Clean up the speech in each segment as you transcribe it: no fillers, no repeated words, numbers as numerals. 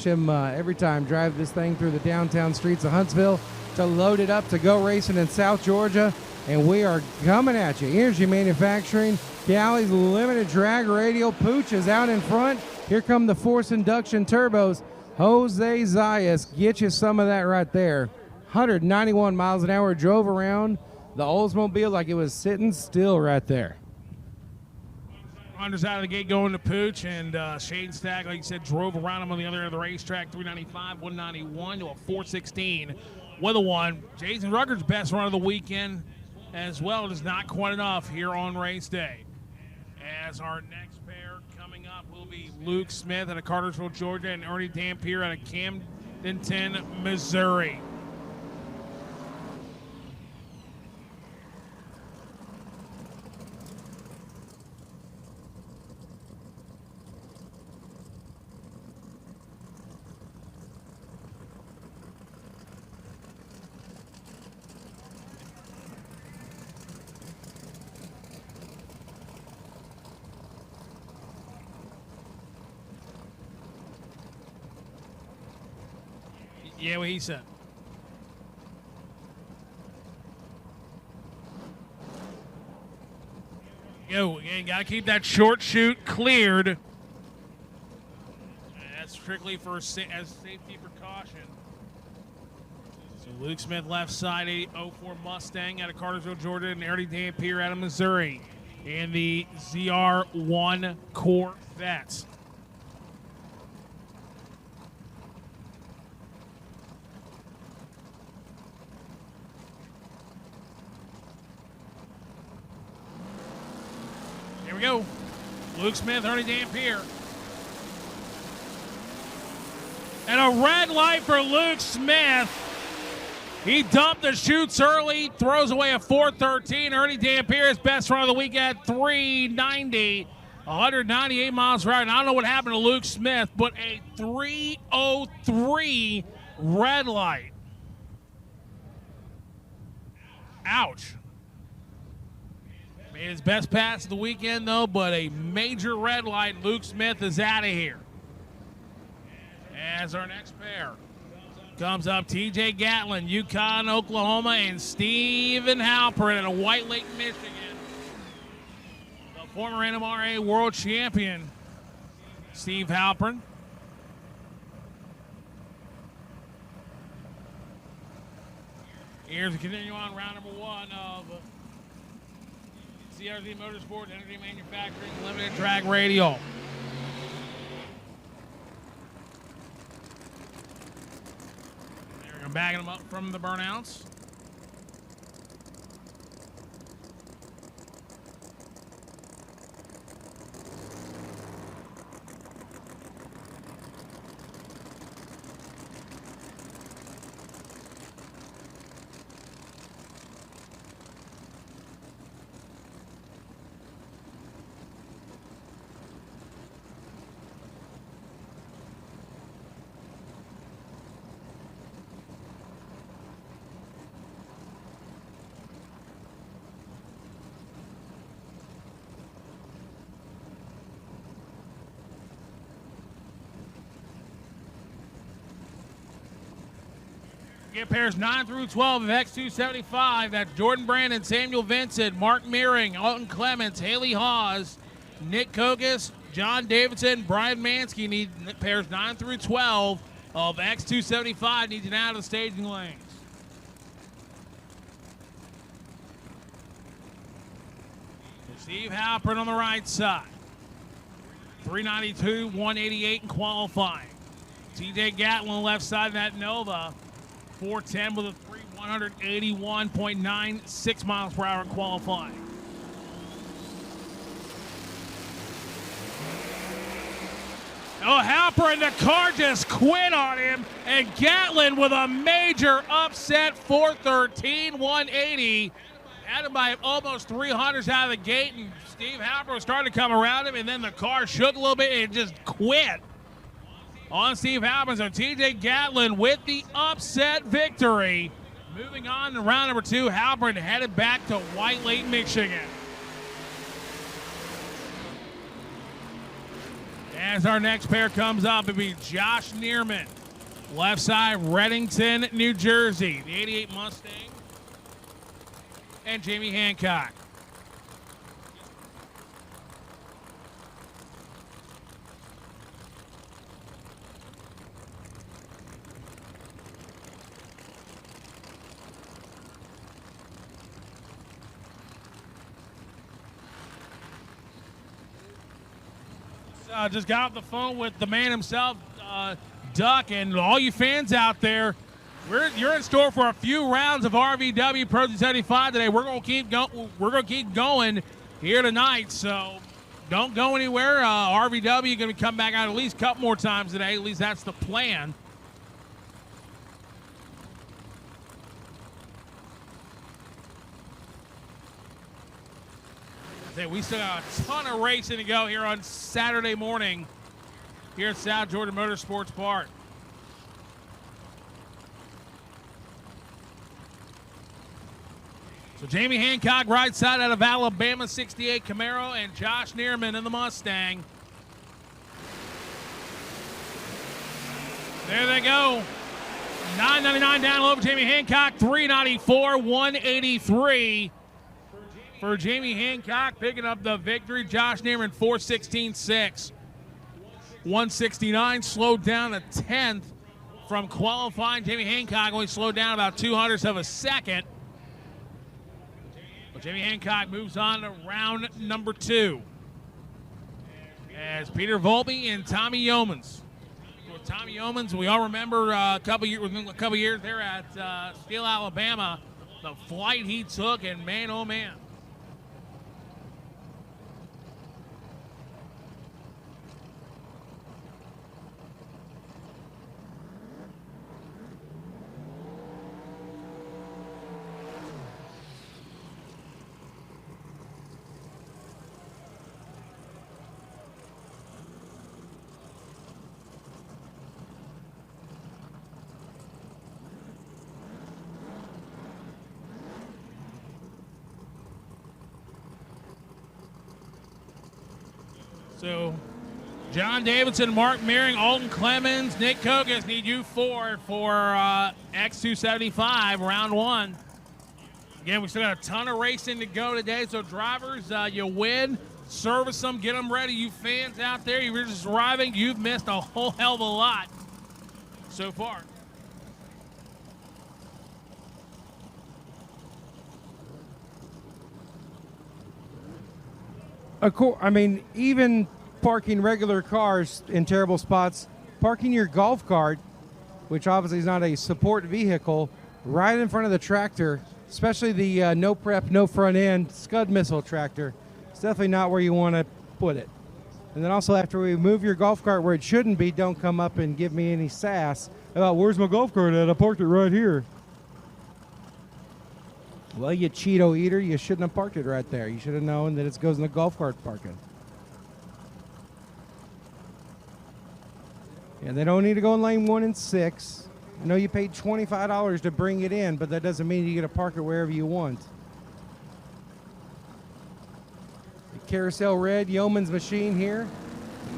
him every time, drive this thing through the downtown streets of Huntsville to load it up to go racing in South Georgia. And we are coming at you. Energy Manufacturing, Cali's Limited Drag Radial. Pooch is out in front. Here come the Force Induction Turbos. Jose Zayas, get you some of that right there. 191 miles an hour, drove around the Oldsmobile like it was sitting still right there. Runners out of the gate going to Pooch, and Shane Stagg, like you said, drove around him on the other end of the racetrack, 395, 191 to a 416 with a 1. Jason Rucker's best run of the weekend as well. It is not quite enough here on race day. As our next pair coming up will be Luke Smith out of Cartersville, Georgia, and Ernie Dampier out of Camdenton, Missouri. Yeah, what he said. Yo, again, got to keep that short chute cleared. That's strictly for as safety precaution. So Luke Smith left side, 804 Mustang out of Cartersville, Georgia, and Ernie Dampier out of Missouri in the ZR1 Corvette. Here we go. Luke Smith, Ernie Dampier. And a red light for Luke Smith. He dumped the chutes early, throws away a 413. Ernie Dampier, his best run of the week at 390, 198 miles per hour. And I don't know what happened to Luke Smith, but a 303 red light. Ouch. Made his best pass of the weekend, though, but a major red light. Luke Smith is out of here. As our next pair comes up, TJ Gatlin, Yukon, Oklahoma, and Stephen Halpern out of White Lake, Michigan. The former NMRA world champion, Steve Halpern. Here's a continue on round number 1 of CRZ Motorsports Energy Manufacturing Limited Drag Radial. They're bagging them up from the burnouts. Get pairs 9 through 12 of X275. That's Jordan Brandon, Samuel Vincent, Mark Meering, Alton Clements, Haley Hawes, Nick Kogas, John Davidson, Brian Mansky. Need pairs 9 through 12 of X275. Needs an out of the staging lanes. Steve Halpern on the right side. 392, 188 in qualifying. TJ Gatlin on the left side of that Nova. 410 with a 181.96 miles per hour in qualifying. Oh, Halpern, the car just quit on him, and Gatlin with a major upset, 413, 180. Had him by almost 300s out of the gate, and Steve Halpern was starting to come around him, and then the car shook a little bit and just quit on Steve Halpern. So TJ Gatlin with the upset victory. Moving on to round number 2, Halpern headed back to White Lake, Michigan. As our next pair comes up, it'll be Josh Neerman, left side, Reddington, New Jersey, the 88 Mustang, and Jamie Hancock. Just got off the phone with the man himself, Duck, and all you fans out there. You're in store for a few rounds of RVW Pro 275 today. We're gonna keep going here tonight. So don't go anywhere. RVW gonna come back out at least a couple more times today. At least that's the plan. We still got a ton of racing to go here on Saturday morning here at South Georgia Motorsports Park. So Jamie Hancock right side out of Alabama, 68 Camaro, and Josh Neerman in the Mustang. There they go. $9.99 down low for Jamie Hancock, $394, $183. For Jamie Hancock, picking up the victory. Josh Neerman, 4:16.6. 169, slowed down a 10th from qualifying. Jamie Hancock only slowed down about 200ths of a second. But Jamie Hancock moves on to round number 2. As Peter Volpe and Tommy Yeomans. With Tommy Yeomans, we all remember a couple years there at Steele, Alabama, the flight he took, and man, oh man. So, John Davidson, Mark Meering, Alton Clemens, Nick Kogas need you four for X275, round 1. Again, we still got a ton of racing to go today, so drivers, you win, service them, get them ready. You fans out there, you're just arriving, you've missed a whole hell of a lot so far. Even parking regular cars in terrible spots, parking your golf cart, which obviously is not a support vehicle, right in front of the tractor, especially the no prep, no front end Scud missile tractor, it's definitely not where you want to put it. And then also, after we move your golf cart where it shouldn't be, don't come up and give me any sass about, where's my golf cart at? I parked it right here. Well, you Cheeto eater, you shouldn't have parked it right there. You should have known that it goes in the golf cart parking. And they don't need to go in lane 1 and 6. I know you paid $25 to bring it in, but that doesn't mean you get to park it wherever you want. The Carousel Red Yeoman's machine here.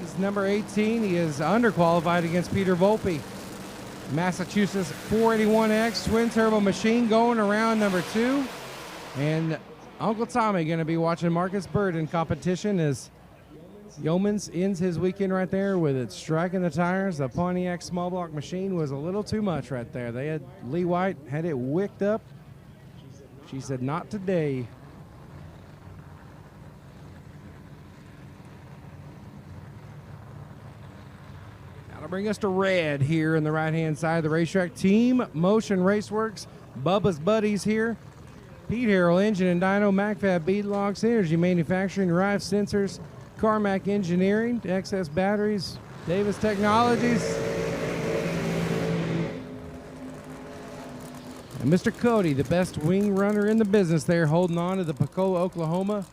He's number 18. He is underqualified against Peter Volpe. Massachusetts 481X twin turbo machine going around number 2. And Uncle Tommy going to be watching Marcus Bird in competition as Yeomans ends his weekend right there with it striking the tires. The Pontiac small block machine was a little too much right there. They had Lee White had it wicked up. She said, not today. That'll bring us to red here in the right-hand side of the racetrack. Team Motion Raceworks, Bubba's buddies here. Pete Harrell Engine and Dyno, MacFab Beadlocks, Energy Manufacturing, Rive Sensors, Carmack Engineering, XS Batteries, Davis Technologies. And Mr. Cody, the best wing runner in the business there, holding on to the Pecola, Oklahoma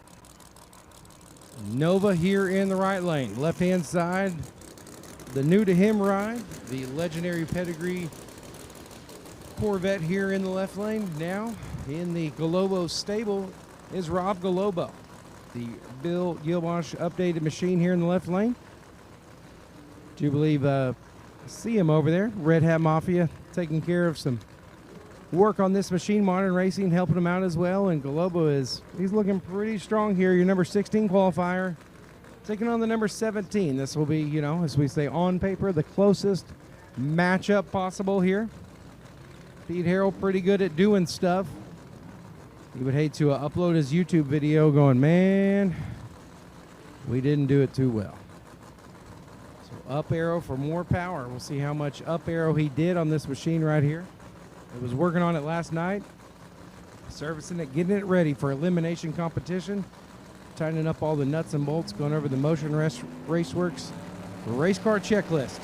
Nova here in the right lane. Left-hand side, the new to him ride, the legendary pedigree Corvette here in the left lane. Now in the Galobo stable is Rob Galobo, the Bill Gilbosh updated machine here in the left lane. Do believe see him over there, Red Hat Mafia, taking care of some work on this machine, Modern Racing, helping him out as well. And Galobo he's looking pretty strong here. Your number 16 qualifier, taking on the number 17. This will be, you know, as we say on paper, the closest matchup possible here. Pete Harrell pretty good at doing stuff. He would hate to upload his YouTube video going, man, we didn't do it too well. So up arrow for more power. We'll see how much up arrow he did on this machine right here. It was working on it last night, servicing it, getting it ready for elimination competition, tightening up all the nuts and bolts, going over the Motion Raceworks race car checklist.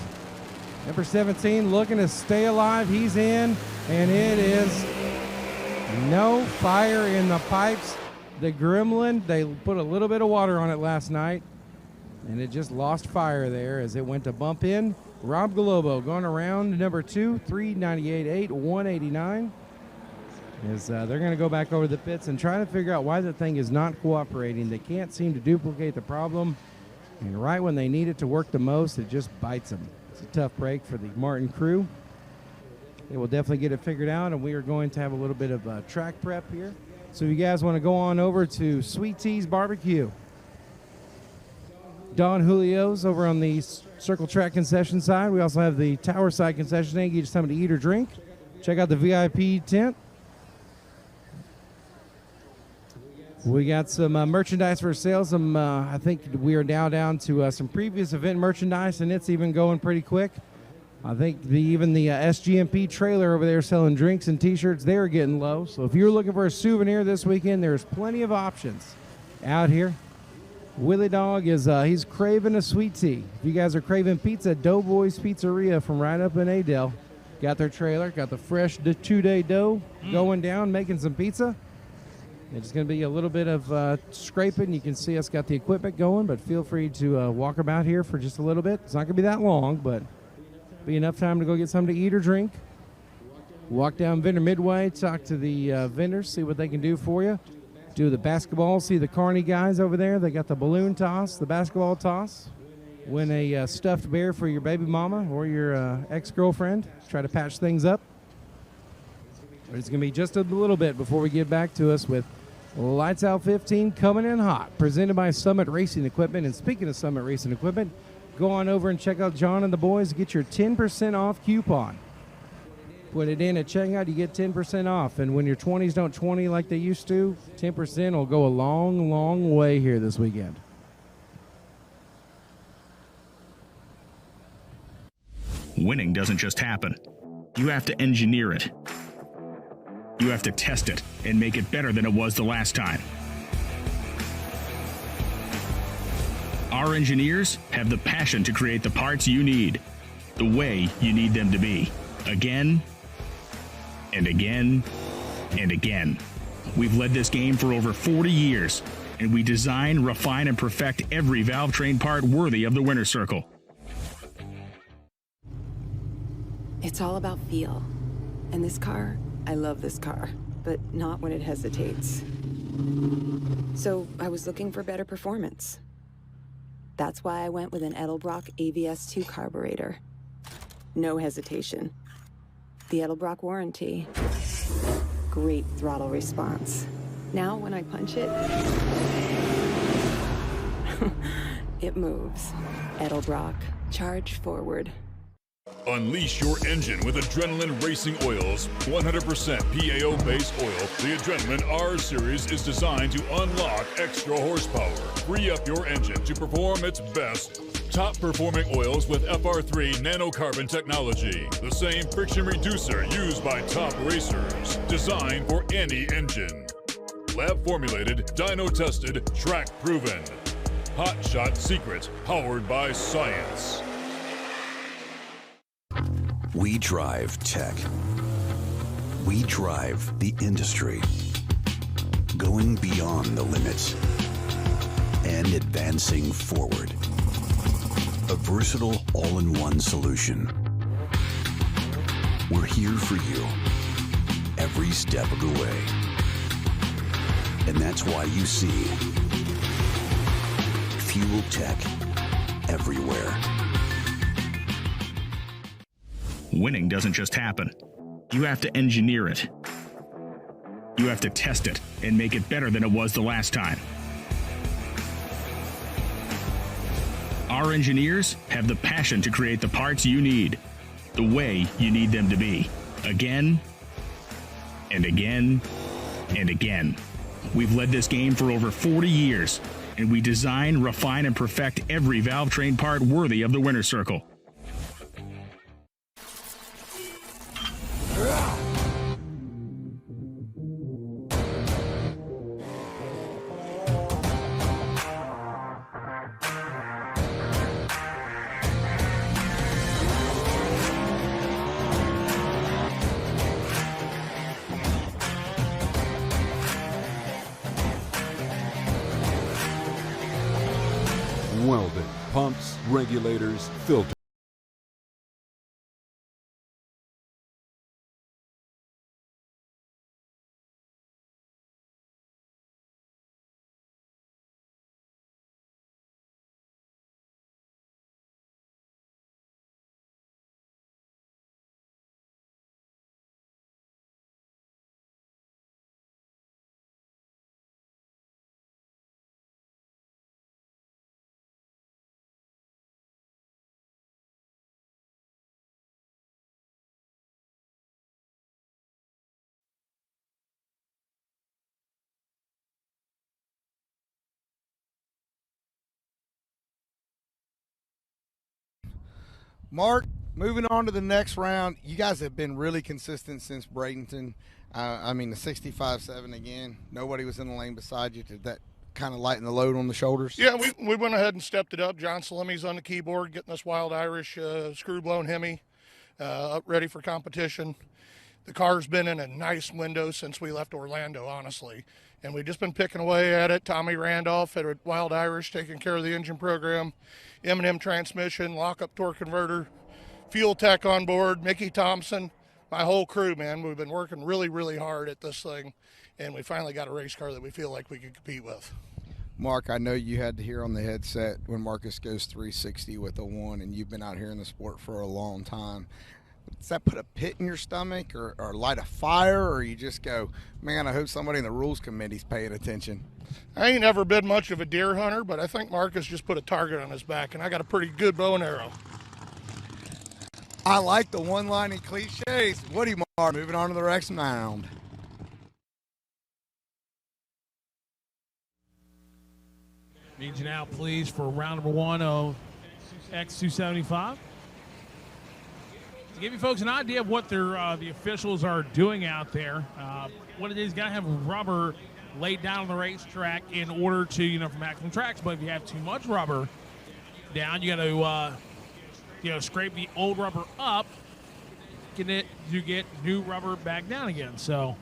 Number 17 looking to stay alive. He's in, and it is no fire in the pipes. The Gremlin, they put a little bit of water on it last night, and it just lost fire there as it went to bump in. Rob Galobo going around number 2, 398.8, 189. As they're going to go back over the pits and try to figure out why the thing is not cooperating. They can't seem to duplicate the problem, and right when they need it to work the most, it just bites them. It's a tough break for the Martin crew. They will definitely get it figured out, and we are going to have a little bit of track prep here. So if you guys want to go on over to Sweet Tea's Barbecue, Don Julio's over on the Circle Track concession side. We also have the Tower side concession stand. You just something to eat or drink. Check out the VIP tent. We got some merchandise for sale. I think we are now down to some previous event merchandise, and it's even going pretty quick. I think even the SGMP trailer over there selling drinks and T-shirts, they're getting low. So if you're looking for a souvenir this weekend, there's plenty of options out here. Willie Dog is he's craving a sweet tea. If you guys are craving pizza, Doughboys Pizzeria from right up in Adel got their trailer, got the fresh 2-day dough going down, making some pizza. It's going to be a little bit of scraping. You can see us got the equipment going, but feel free to walk about here for just a little bit. It's not going to be that long, but be enough time to go get something to eat or drink. Walk down Vendor Midway, talk to the vendors, see what they can do for you. Do the basketball, see the Carney guys over there. They got the balloon toss, the basketball toss. Win a stuffed bear for your baby mama or your ex-girlfriend. Try to patch things up. But it's going to be just a little bit before we get back to us with Lights Out 15 coming in hot, presented by Summit Racing Equipment. And speaking of Summit Racing Equipment, go on over and check out John and the boys. Get your 10% off coupon. Put it in at checkout, you get 10% off. And when your 20s don't 20 like they used to, 10% will go a long, long way here this weekend. Winning doesn't just happen. You have to engineer it. You have to test it and make it better than it was the last time. Our engineers have the passion to create the parts you need, the way you need them to be, again and again and again. We've led this game for over 40 years, and we design, refine, and perfect every valve train part worthy of the winner's circle. It's all about feel. And this car, I love this car, but not when it hesitates. So I was looking for better performance. That's why I went with an Edelbrock AVS2 carburetor. No hesitation. The Edelbrock warranty. Great throttle response. Now when I punch it, it moves. Edelbrock, charge forward. Unleash your engine with Adrenaline Racing Oil's 100% PAO-based oil. The Adrenaline R Series is designed to unlock extra horsepower, free up your engine to perform its best. Top-performing oils with FR3 nanocarbon technology, the same friction reducer used by top racers, designed for any engine. Lab-formulated, dyno-tested, track-proven. Hot Shot Secret, powered by science. We drive tech. We drive the industry. Going beyond the limits and advancing forward. A versatile all-in-one solution. We're here for you every step of the way. And that's why you see Fuel Tech everywhere. winning doesn't just happen. You have to engineer it. You have to test it and make it better than it was the last time. Our engineers have the passion to create the parts you need, the way you need them to be, again and again and again. We've led this game for over 40 years, and we design, refine, and perfect every valve train part worthy of the winner's circle. Welding, pumps, regulators, filters. Mark, moving on to the next round, you guys have been really consistent since Bradenton. I mean, the 65-7 again. Nobody was in the lane beside you. Did that kind of lighten the load on the shoulders? Yeah, we went ahead and stepped it up. John Salemi's on the keyboard, getting this Wild Irish screw-blown Hemi up ready for competition. The car's been in a nice window since we left Orlando, honestly. And we've just been picking away at it. Tommy Randolph at Wild Irish taking care of the engine program. M&M transmission, lock-up torque converter, fuel tech on board, Mickey Thompson, my whole crew, man. We've been working really, really hard at this thing. And we finally got a race car that we feel like we can compete with. Mark, I know you had to hear on the headset when Marcus goes 360 with a 1, and you've been out here in the sport for a long time. Does that put a pit in your stomach or light a fire, or you just go, man, I hope somebody in the rules committee's paying attention? I ain't never been much of a deer hunter, but I think Marcus just put a target on his back, and I got a pretty good bow and arrow. I like the one-lining cliches. What do you, Mark? Moving on to the next round. Need you now, please, for round number 1 of X275. To give you folks an idea of what the officials are doing out there, what it is, got to have rubber laid down on the racetrack in order to, for maximum tracks. But if you have too much rubber down, you got to, scrape the old rubber up, to get new rubber back down again. So.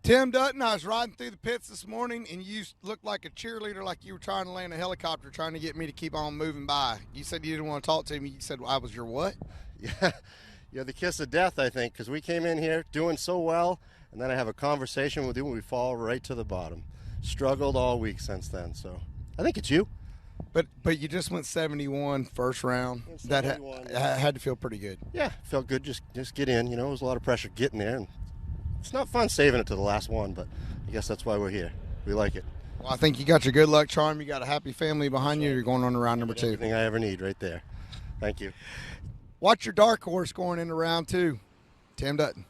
Tim Dutton, I was riding through the pits this morning, and you looked like a cheerleader, like you were trying to land a helicopter, trying to get me to keep on moving by. You said you didn't want to talk to me. You said I was your what? Yeah, you're the kiss of death, I think, because we came in here doing so well, and then I have a conversation with you and we fall right to the bottom. Struggled all week since then, so I think it's you. But you just went 71 first round. 71, that had to feel pretty good. Yeah, felt good. Just get in. It was a lot of pressure getting there, and it's not fun saving it to the last one, but I guess that's why we're here. We like it. Well, I think you got your good luck charm. You got a happy family behind you. You're going on to round number 2. Everything I ever need right there. Thank you. Watch your dark horse going into round 2, Tim Dutton.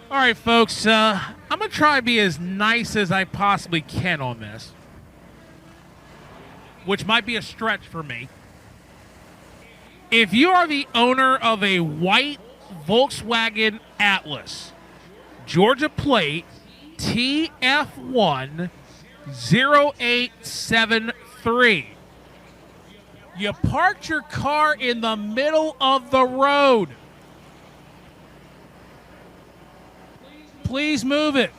All right, folks, I'm going to try to be as nice as I possibly can on this, which might be a stretch for me. If you are the owner of a white Volkswagen Atlas, Georgia plate TF1 0873, you parked your car in the middle of the road. Please move it.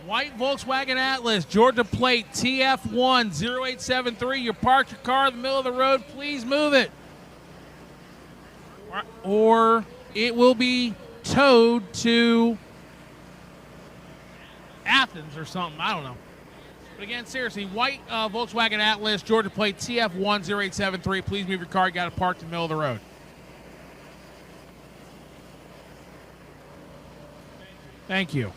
White Volkswagen Atlas, Georgia plate, TF1 0873. You parked your car in the middle of the road. Please move it. Or it will be towed to Athens or something. I don't know. But again, seriously, white Volkswagen Atlas, Georgia plate, TF1 0873. Please move your car. You got it parked in the middle of the road. Thank you.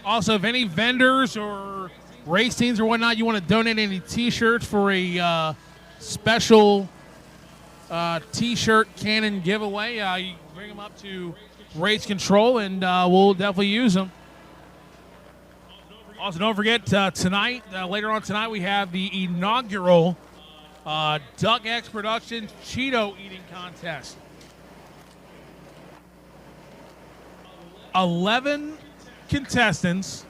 Also, if any vendors or race teams or whatnot, you want to donate any T-shirts for a special T-shirt cannon giveaway, you bring them up to Race Control, and we'll definitely use them. Also, don't forget, tonight, later on tonight, we have the inaugural Duck X Productions Cheeto Eating Contest. 11 contestants,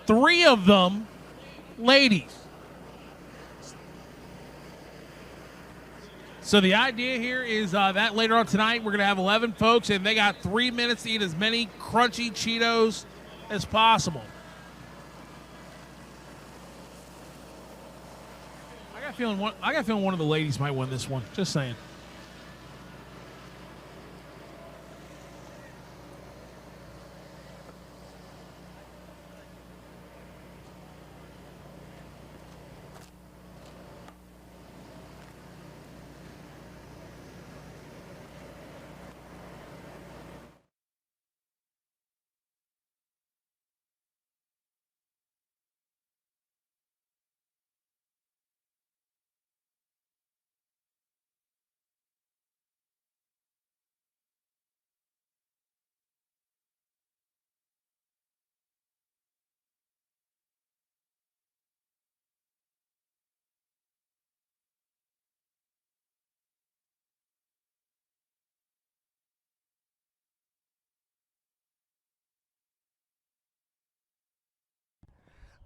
3 of them ladies. So the idea here is that later on tonight, we're going to have 11 folks, and they got 3 minutes to eat as many crunchy Cheetos as possible. I got a feeling one of the ladies might win this one. Just saying.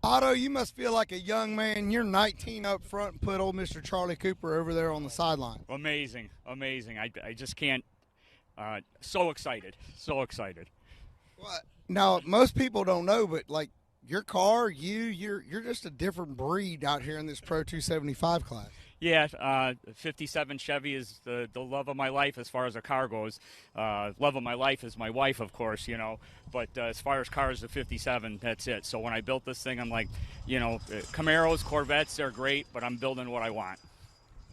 Otto, you must feel like a young man. You're 19 up front and put old Mr. Charlie Cooper over there on the sideline. Amazing. I just can't. So excited. Well, now, most people don't know, but, like, your car, you're just a different breed out here in this Pro 275 class. Yeah, 57 Chevy is the love of my life as far as a car goes. Love of my life is my wife, of course, you know. But as far as cars, the 57, that's it. So when I built this thing, I'm like, you know, Camaros, Corvettes, they're great, but I'm building what I want.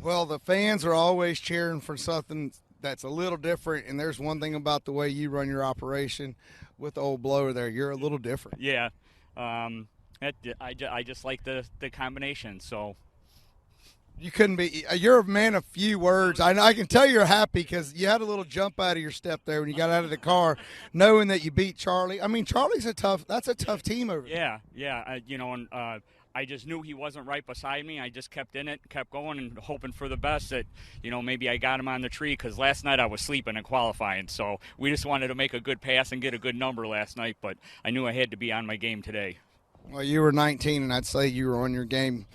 Well, the fans are always cheering for something that's a little different, and there's one thing about the way you run your operation with the old blower there. You're a little different. Yeah, I just like the combination. So You couldn't be. You're a man of few words. I can tell you're happy because you had a little jump out of your step there when you got out of the car, knowing that you beat Charlie. I mean, Charlie's that's a tough team over there. yeah, you know, and I just knew he wasn't right beside me. I just kept in it, kept going, and hoping for the best. That, you know, maybe I got him on the tree, because last night I was sleeping and qualifying. So we just wanted to make a good pass and get a good number last night. But I knew I had to be on my game today. Well, you were 19, and I'd say you were on your game.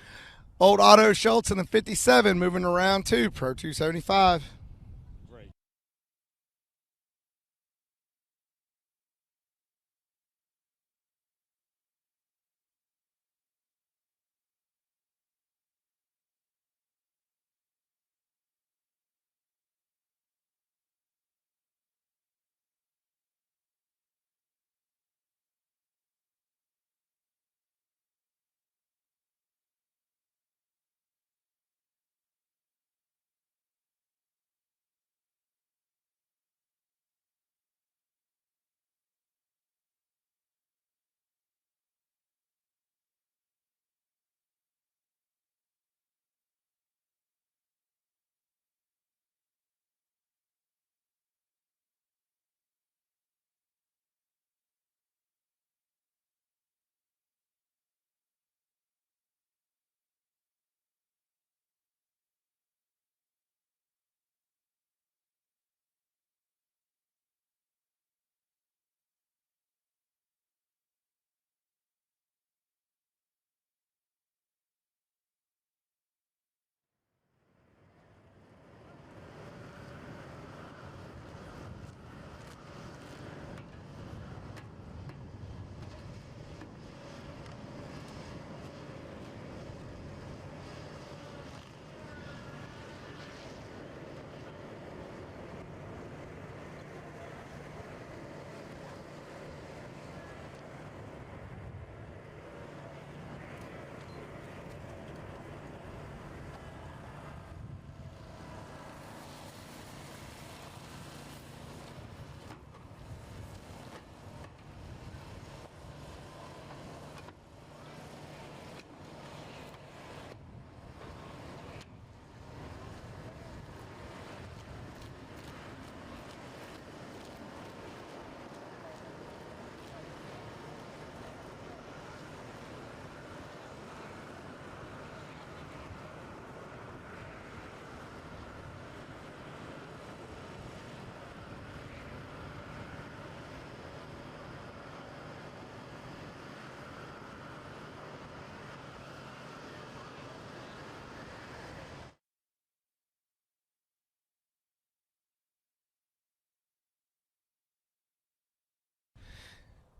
Old Otto Schultz in the 57 moving around too, Pro 275.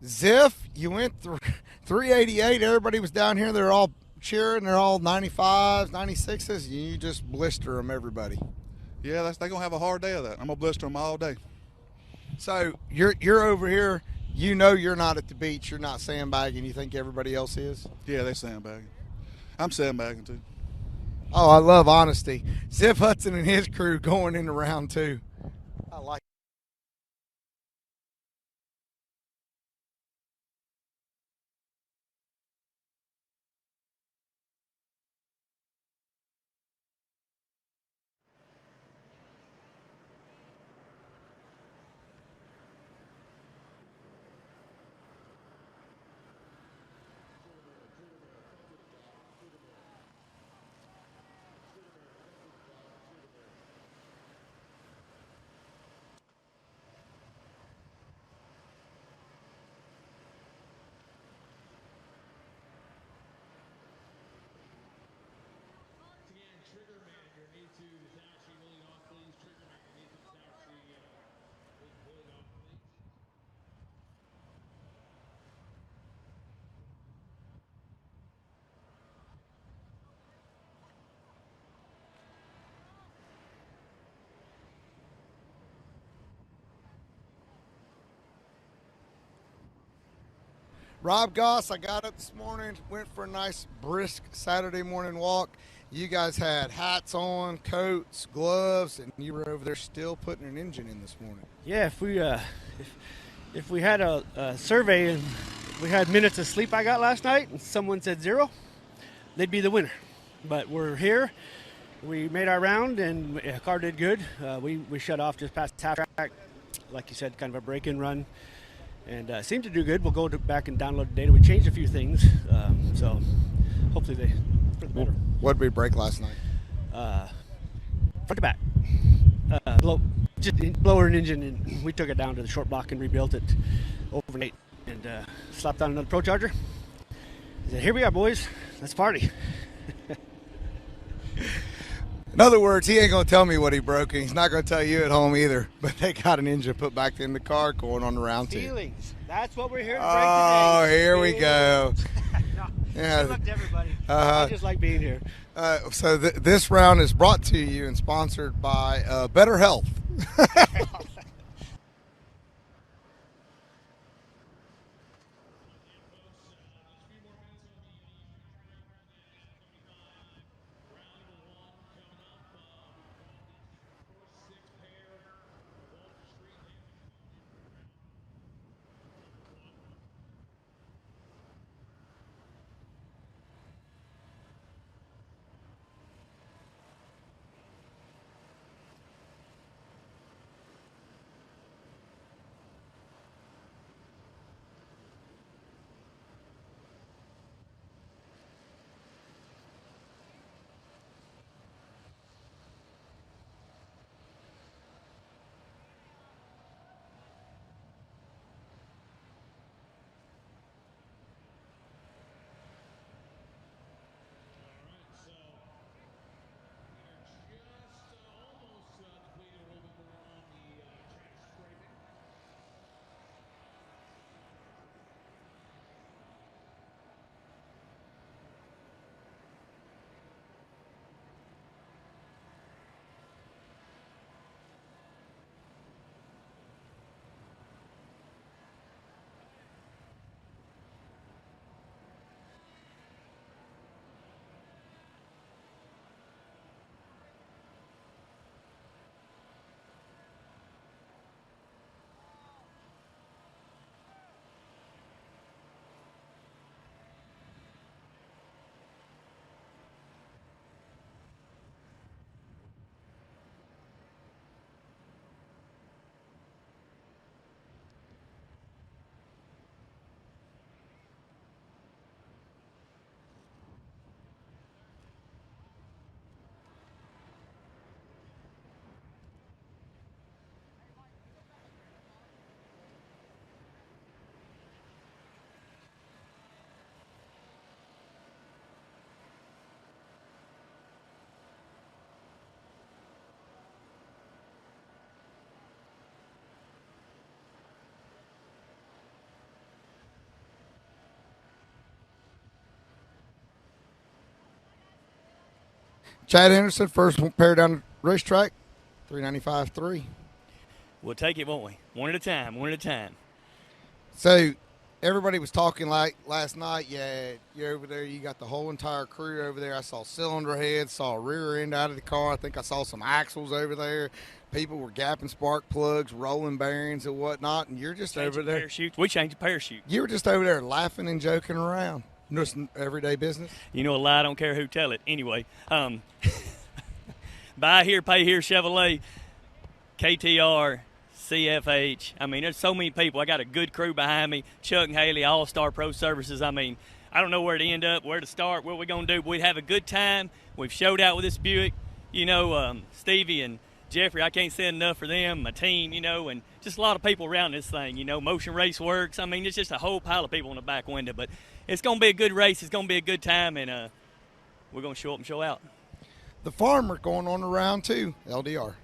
Ziff, you went through 388. Everybody was down here. They're all cheering. They're all 95s, 96s. You just blister them, everybody. Yeah, they're going to have a hard day of that. I'm going to blister them all day. So you're over here. You know you're not at the beach. You're not sandbagging. You think everybody else is? Yeah, they're sandbagging. I'm sandbagging too. Oh, I love honesty. Ziff Hudson and his crew going into round two. I like it. Rob Goss, I got up this morning, went for a nice brisk Saturday morning walk. You guys had hats on, coats, gloves, and you were over there still putting an engine in this morning. Yeah, if we had a survey and we had minutes of sleep I got last night and someone said 0, they'd be the winner. But we're here. We made our round and the car did good. We shut off just past half track, like you said, kind of a break-in run, and seemed to do good. We'll go back and download the data. We changed a few things, so hopefully they for the better. What did we break last night? Front to back. Blower and engine, and we took it down to the short block and rebuilt it overnight and slapped on another Pro Charger. I said, here we are, boys. Let's party. In other words, he ain't going to tell me what he broke, and he's not going to tell you at home either. But they got an engine put back in the car going on the round 2. Feelings. That's what we're here to break today. today. Here we go. No, Yeah. good luck to everybody. I just like being here. So this round is brought to you and sponsored by Better Health. Chad Anderson, first pair down the racetrack, 395.3. We'll take it, won't we? One at a time, one at a time. So everybody was talking like last night. Yeah, you're over there. You got the whole entire crew over there. I saw cylinder heads, saw a rear end out of the car. I think I saw some axles over there. People were gapping spark plugs, rolling bearings and whatnot, and you're just over there. Parachutes. We changed the parachute. You were just over there laughing and joking around. Just everyday business. You know a lie, I don't care who tell it. Anyway, buy here, pay here, Chevrolet, KTR, CFH. I mean, there's so many people. I got a good crew behind me. Chuck and Haley, All-Star Pro Services. I mean, I don't know where to end up, where to start, what we're going to do. We'd have a good time. We've showed out with this Buick. You know, Stevie and Jeffrey, I can't say enough for them, my team, you know, and just a lot of people around this thing, you know, Motion Race Works. I mean, it's just a whole pile of people in the back window. But it's going to be a good race. It's going to be a good time, and we're going to show up and show out. The Farmer going on to round 2, LDR.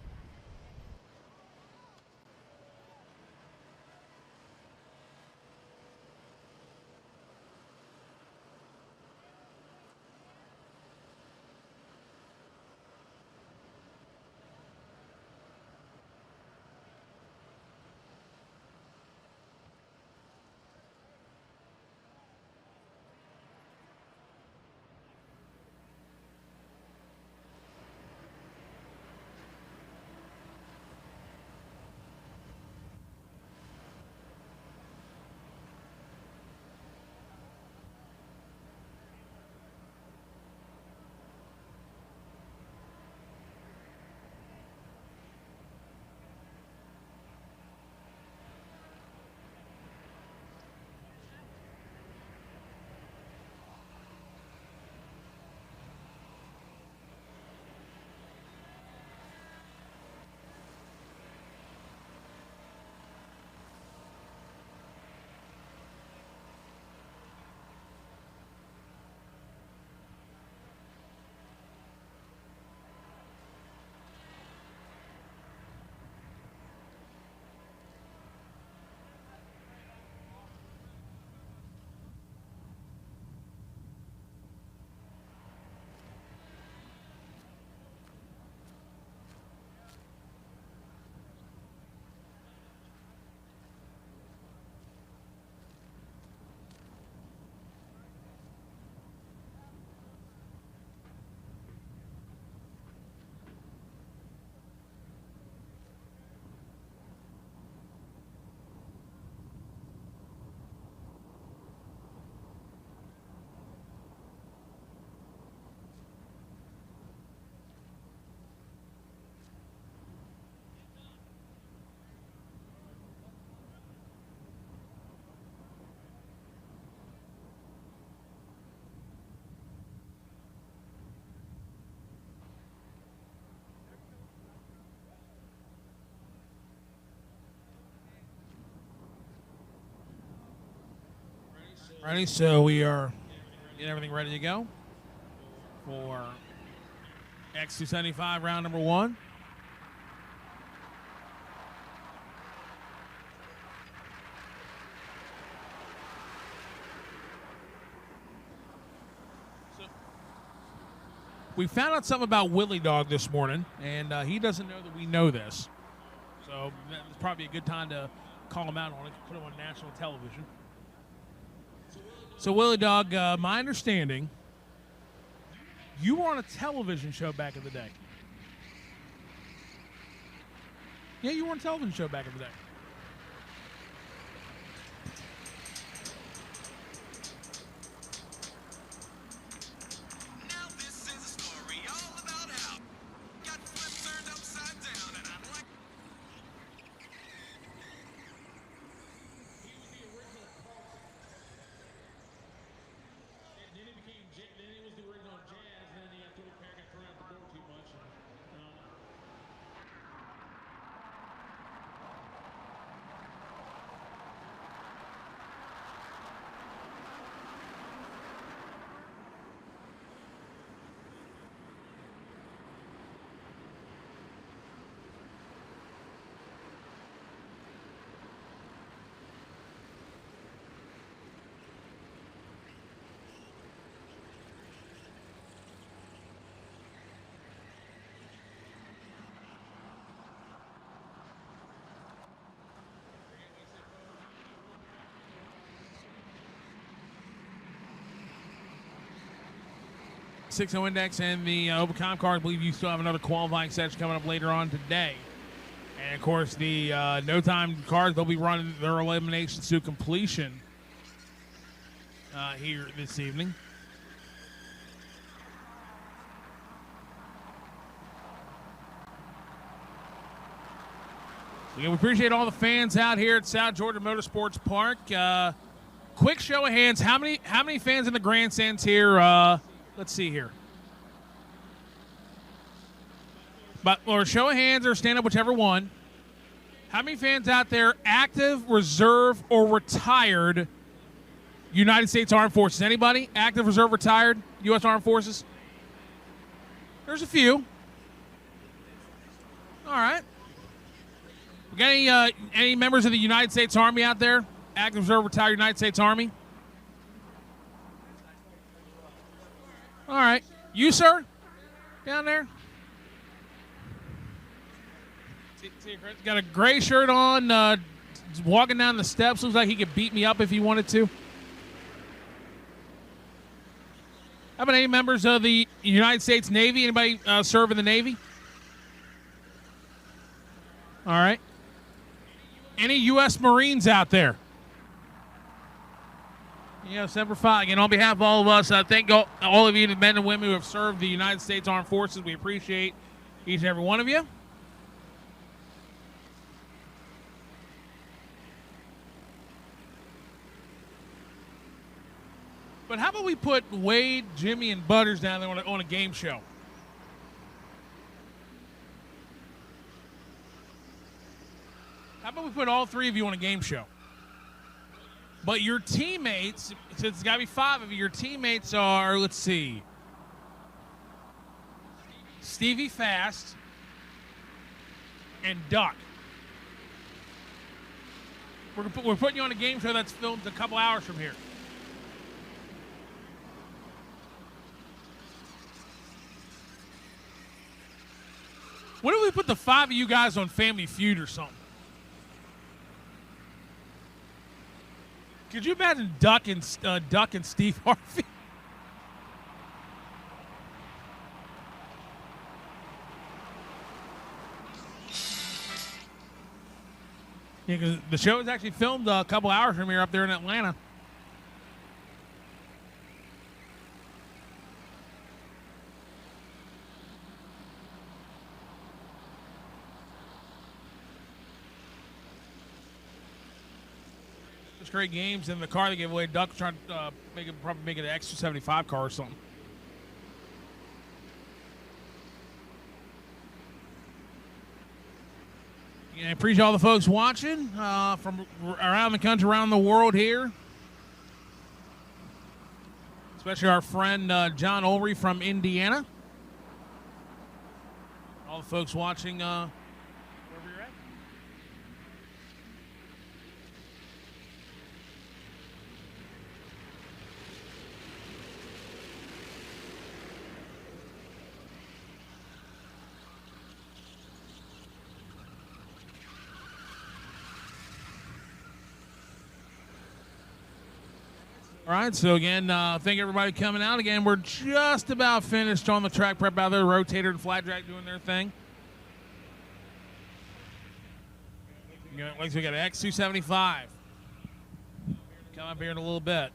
Ready? So we are getting everything ready to go for X275 round number 1. We found out something about Willie Dog this morning, and he doesn't know that we know this. So that's probably a good time to call him out on it, put him on national television. So Willie Dog, my understanding, you were on a television show back in the day. Yeah, you were on a television show back in the day. .60 index and the Overcom card. I believe you still have another qualifying session coming up later on today. And, of course, the no-time cards, they'll be running their eliminations to completion here this evening. We appreciate all the fans out here at South Georgia Motorsports Park. Quick show of hands. How many fans in the grandstands here? Let's see here. Or show of hands or stand up, whichever one. How many fans out there, active, reserve, or retired United States Armed Forces? Anybody? Active, reserve, retired U.S. Armed Forces? There's a few. All right. We got any members of the United States Army out there? Active, reserve, retired United States Army? All right. You, sir? Down there? Got a gray shirt on, walking down the steps. Looks like he could beat me up if he wanted to. How about any members of the United States Navy? Anybody serve in the Navy? All right. Any U.S. Marines out there? Yeah, Semper Fi. Again, on behalf of all of us, thank all of you, the men and women who have served the United States Armed Forces. We appreciate each and every one of you. But how about we put Wade, Jimmy, and Butters down there on a game show? How about we put all three of you on a game show? But your teammates, since it's got to be 5 of you, your teammates are, let's see, Stevie Fast and Duck. We're putting you on a game show that's filmed a couple hours from here. What if we put the 5 of you guys on Family Feud or something? Could you imagine Duck and Steve Harvey? Yeah, because the show is actually filmed a couple hours from here up there in Atlanta. Great games, and the car they gave away, Duck trying to probably make it an extra 75 car or something. And I appreciate all the folks watching from around the country, around the world here. especially our friend John Ulrey from Indiana. All the folks watching wherever you're at. All right, so again, thank everybody coming out. Again, we're just about finished on the track prep out there, rotator and flat drag doing their thing. Like we got an X275. Come up here in a little bit.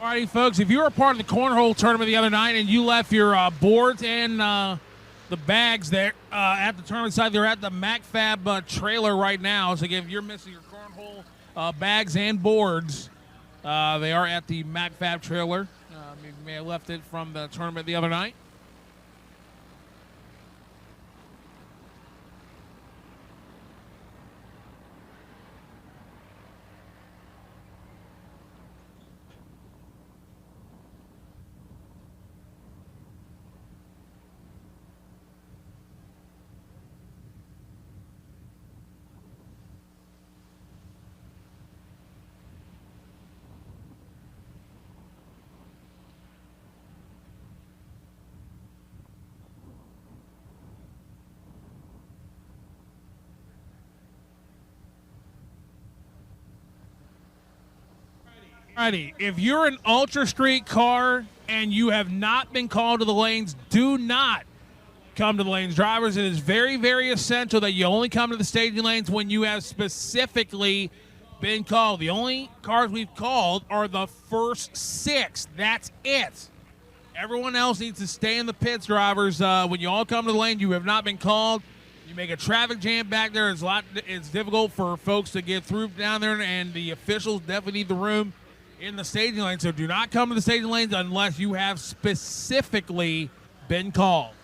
Alrighty, folks, if you were a part of the cornhole tournament the other night and you left your boards and the bags there at the tournament site, they're at the MacFab trailer right now. So again, if you're missing your cornhole bags and boards, they are at the MacFab trailer. You may have left it from the tournament the other night. Alrighty, if you're an Ultra Street car and you have not been called to the lanes, do not come to the lanes. Drivers, it is very, very essential that you only come to the staging lanes when you have specifically been called. The only cars we've called are the first 6. That's it. Everyone else needs to stay in the pits, drivers. When you all come to the lane, you have not been called. You make a traffic jam back there. It's difficult for folks to get through down there, and the officials definitely need the room in the staging lane. So do not come to the staging lanes unless you have specifically been called.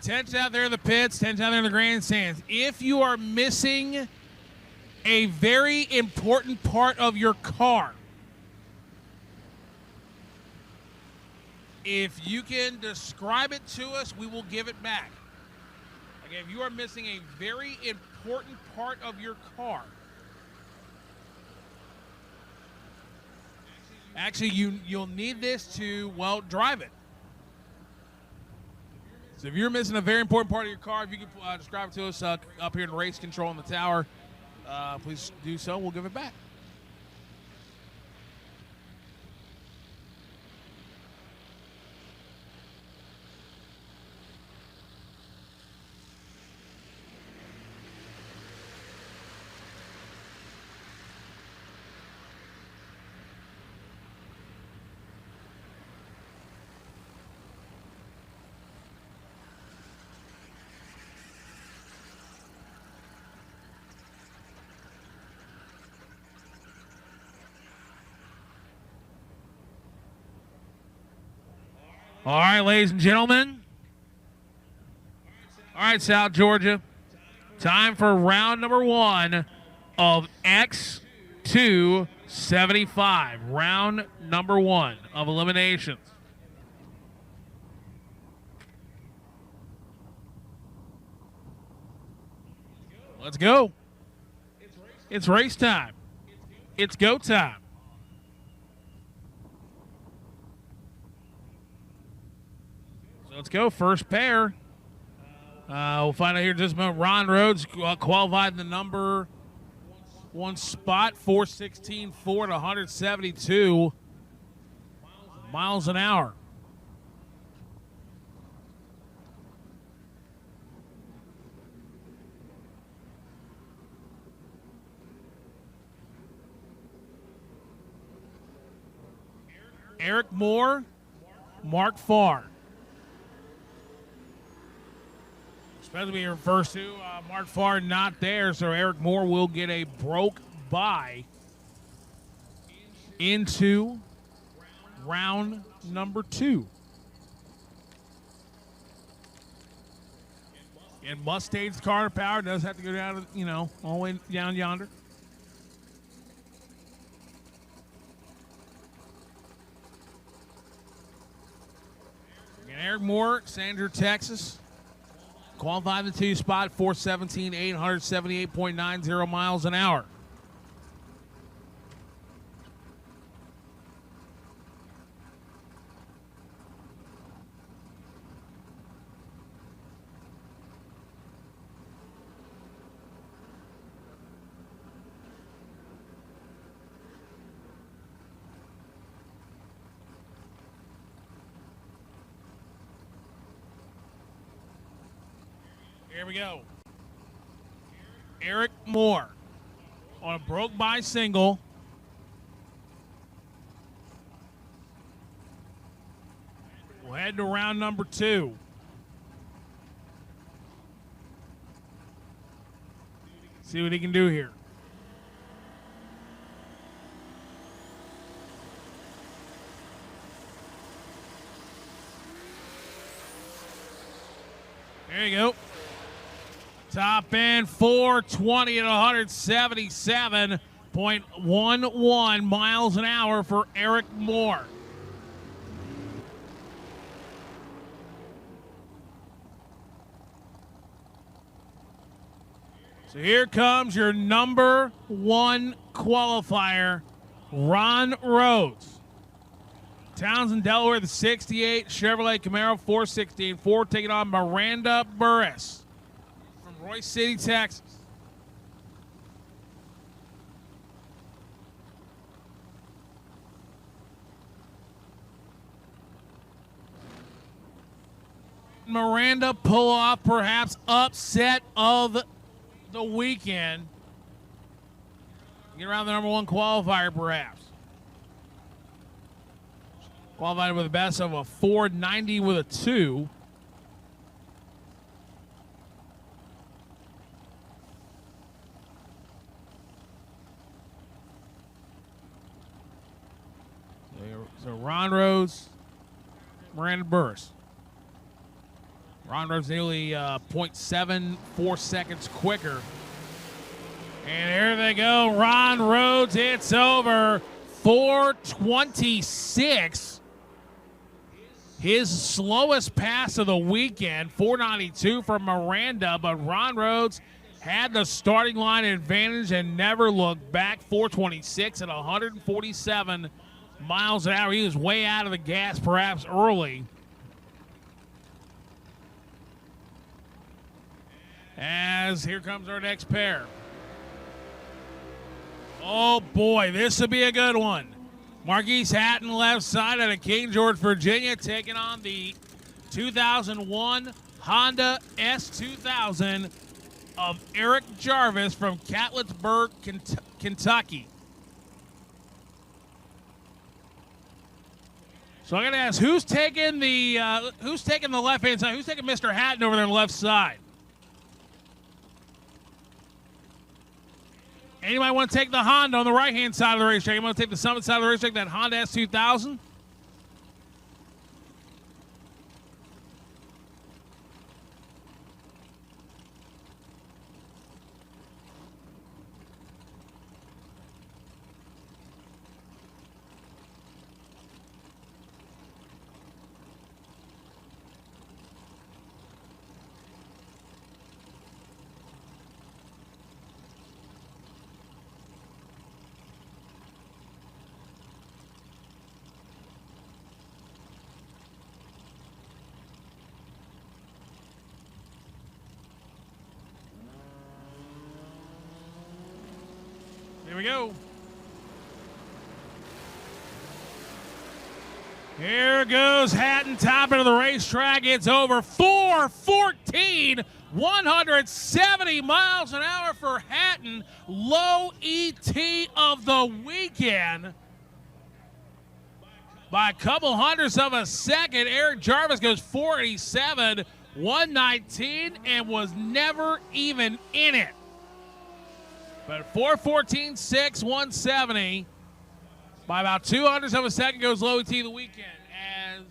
Tents out there in the pits, tents out there in the grandstands. If you are missing a very important part of your car, if you can describe it to us, we will give it back. Again, if you are missing a very important part of your car, actually you'll need this to, well, drive it. So if you're missing a very important part of your car, if you can describe it to us up here in race control in the tower, please do so. We'll give it back. All right, ladies and gentlemen. All right, South Georgia. Time for round number 1 of X275. Round number 1 of eliminations. Let's go. It's race time. It's go time. Let's go. First pair. We'll find out here in just a moment. Ron Rhodes qualified the number 1 spot, 4:16.4 at 172 miles an hour. Eric Moore, Mark Farr. Especially your first 2. Mark Farr not there, so Eric Moore will get a broke bye into round number 2. And Mustang's car power does have to go down, all the way down yonder. And Eric Moore, Sanger, Texas. Qualified the 2 spot, 417, 878.90 miles an hour. Here we go. Eric Moore on a broke by single. We'll head to round number 2. See what he can do here. There you go. Top end 420 at 177.11 miles an hour for Eric Moore. So here comes your number 1 qualifier, Ron Rhodes. Townsend, Delaware, the 68 Chevrolet Camaro 416. Ford taking on Miranda Burris from Royce City, Texas. Miranda pull off perhaps upset of the weekend. Get around the number 1 qualifier perhaps. Qualified with a best of a 490 with a 2. So Ron Rhodes, Miranda Burris. Ron Rhodes nearly 0.74 seconds quicker. And here they go. Ron Rhodes, it's over. 426. His slowest pass of the weekend, 492 from Miranda, but Ron Rhodes had the starting line advantage and never looked back. 426 at 147 miles an hour. He was way out of the gas perhaps early. As here comes our next pair. Oh boy, this will be a good one. Marquise Hatton left side out of King George, Virginia, taking on the 2001 Honda S2000 of Eric Jarvis from Catlettsburg, Kentucky. So I'm going to ask, who's taking the left-hand side? Who's taking Mr. Hatton over there on the left side? Anybody want to take the Honda on the right-hand side of the racetrack? Anybody want to take the Summit side of the racetrack, that Honda S2000? Here we go. Here goes Hatton, top end of the racetrack. It's over. 414, 170 miles an hour for Hatton. Low ET of the weekend. By a couple hundredths of a second, Eric Jarvis goes 487, 119, and was never even in it. But 414.6, 170. By about 2 hundredths of a second goes low ET of the weekend as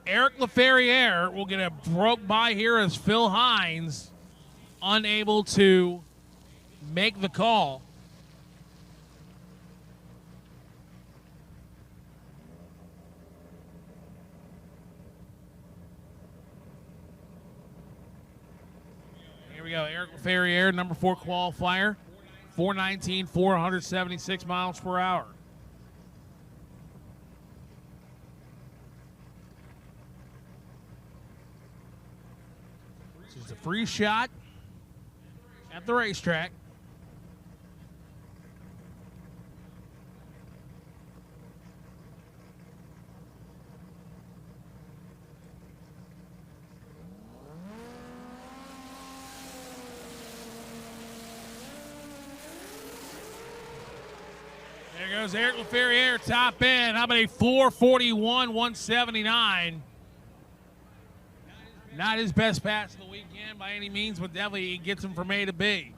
Eric LaFerriere will get a broke by here as Phil Hines unable to make the call. Here we go. Eric LaFerriere, number 4 qualifier, 419, 476 miles per hour. This is a free shot at the racetrack. There goes Eric LaFerriere, top end. How about a 441, 179? Not his best pass of the weekend by any means, but definitely it gets him from A to B.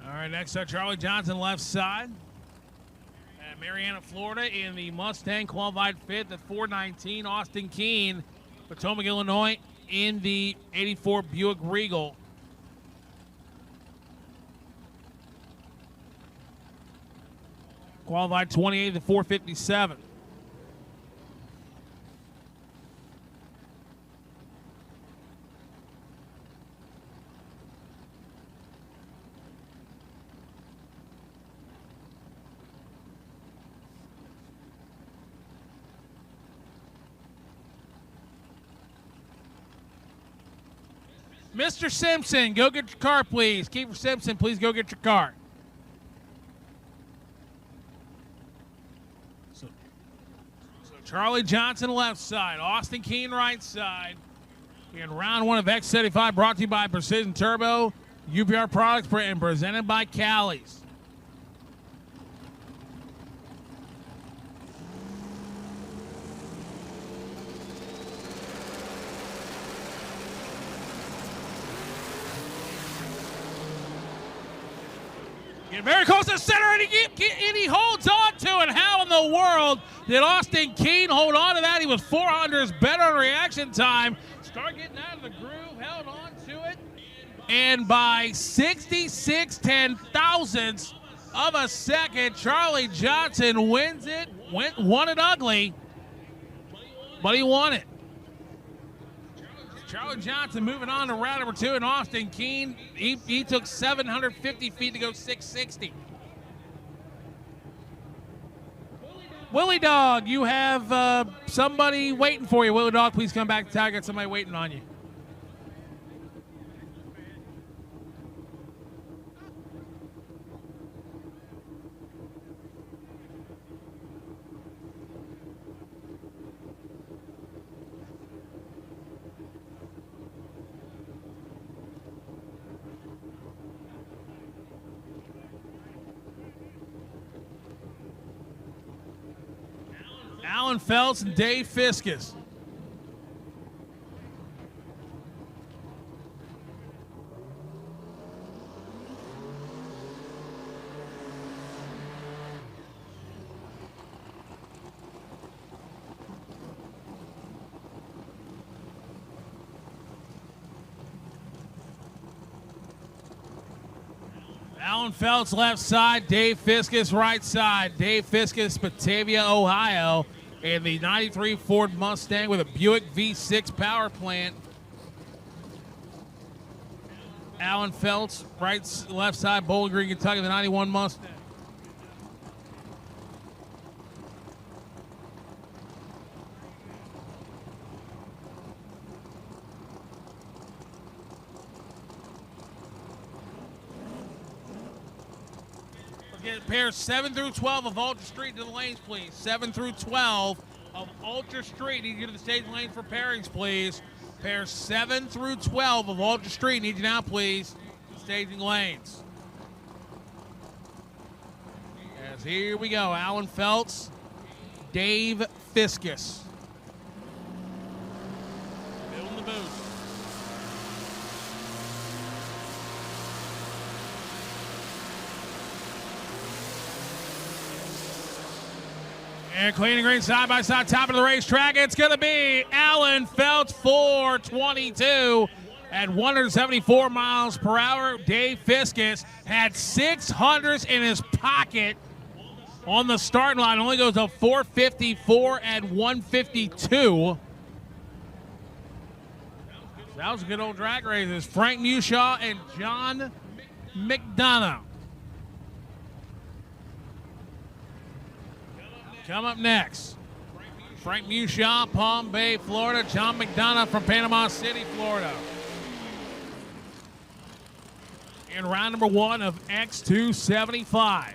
All right, next up, Charlie Johnson, left side. At Marietta, Florida, in the Mustang, qualified fifth at 419. Austin Keene, Potomac, Illinois, in the 84 Buick Regal. Qualified 28th at 457. Mr. Simpson, go get your car, please. Keeper Simpson, please go get your car. So Charlie Johnson, left side. Austin Keene, right side. In round one of X75, brought to you by Precision Turbo, UPR Products, and presented by Callies. Get very close to the center, and he holds on to it. How in the world did Austin Keene hold on to that? He was 400s better on reaction time. Start getting out of the groove, held on to it. And by 66 10,000ths of a second, Charlie Johnson wins it. Won it ugly, but he won it. Charlie Johnson moving on to round number 2, and Austin Keene, he took 750 feet to go 660. Willie Dog, you have somebody waiting for you. Willie Dog, please come back. I got somebody waiting on you. Alan Phelps and Dave Fiskus. Alan Phelps left side, Dave Fiskus right side. Dave Fiskus, Batavia, Ohio, in the 93 Ford Mustang with a Buick V6 power plant. Alan Phelps, left side, Bowling Green, Kentucky, the 91 Mustang. get pairs 7 through 12 of Ultra Street to the lanes, please. 7 through 12 of Ultra Street. Need you to the stage lanes for pairings, please. Pairs 7 through 12 of Ultra Street. Need you now, please. Staging lanes. As here we go. Alan Feltz, Dave Fiskus. Building the boost. And clean and green side by side, top of the racetrack. It's going to be Alan Feltz, 422 at 174 miles per hour. Dave Fiskus had 600s in his pocket on the starting line. Only goes to 454 at 152. That was a good old drag races. Frank Mushaw and John McDonough. Come up next, Frank Mushaw, Palm Bay, Florida. John McDonough from Panama City, Florida. In round number 1 of X275.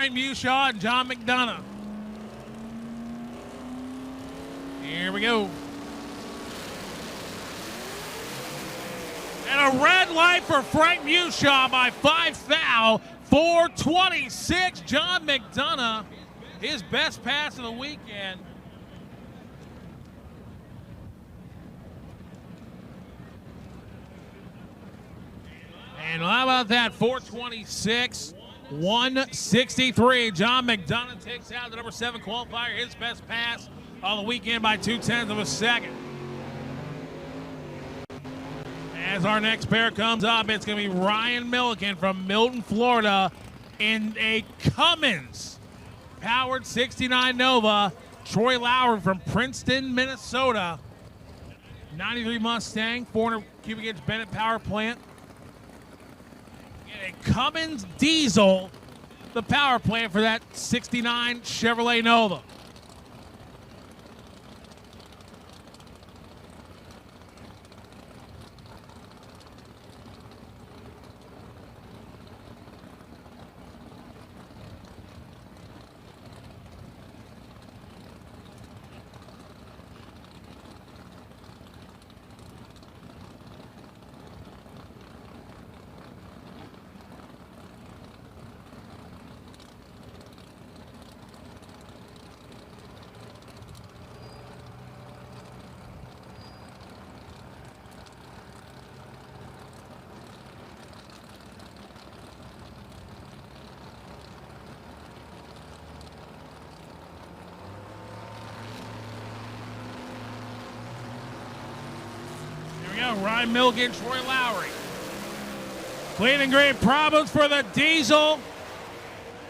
Frank Mushaw and John McDonough. Here we go. And a red light for Frank Mushaw by 5 thou. 426. John McDonough, his best pass of the weekend. And how about that? 426. 163. John McDonough takes out the number 7 qualifier, his best pass of the weekend by 0.2 of a second. As our next pair comes up, it's going to be Ryan Milliken from Milton, Florida in a Cummins powered 69 Nova. Troy Lowry from Princeton, Minnesota. 93 Mustang, 400 cubic inch Bennett power plant. A Cummins diesel, the power plant for that 69 Chevrolet Nova. Ryan Milliken, Troy Lowry. Clean and green problems for the diesel.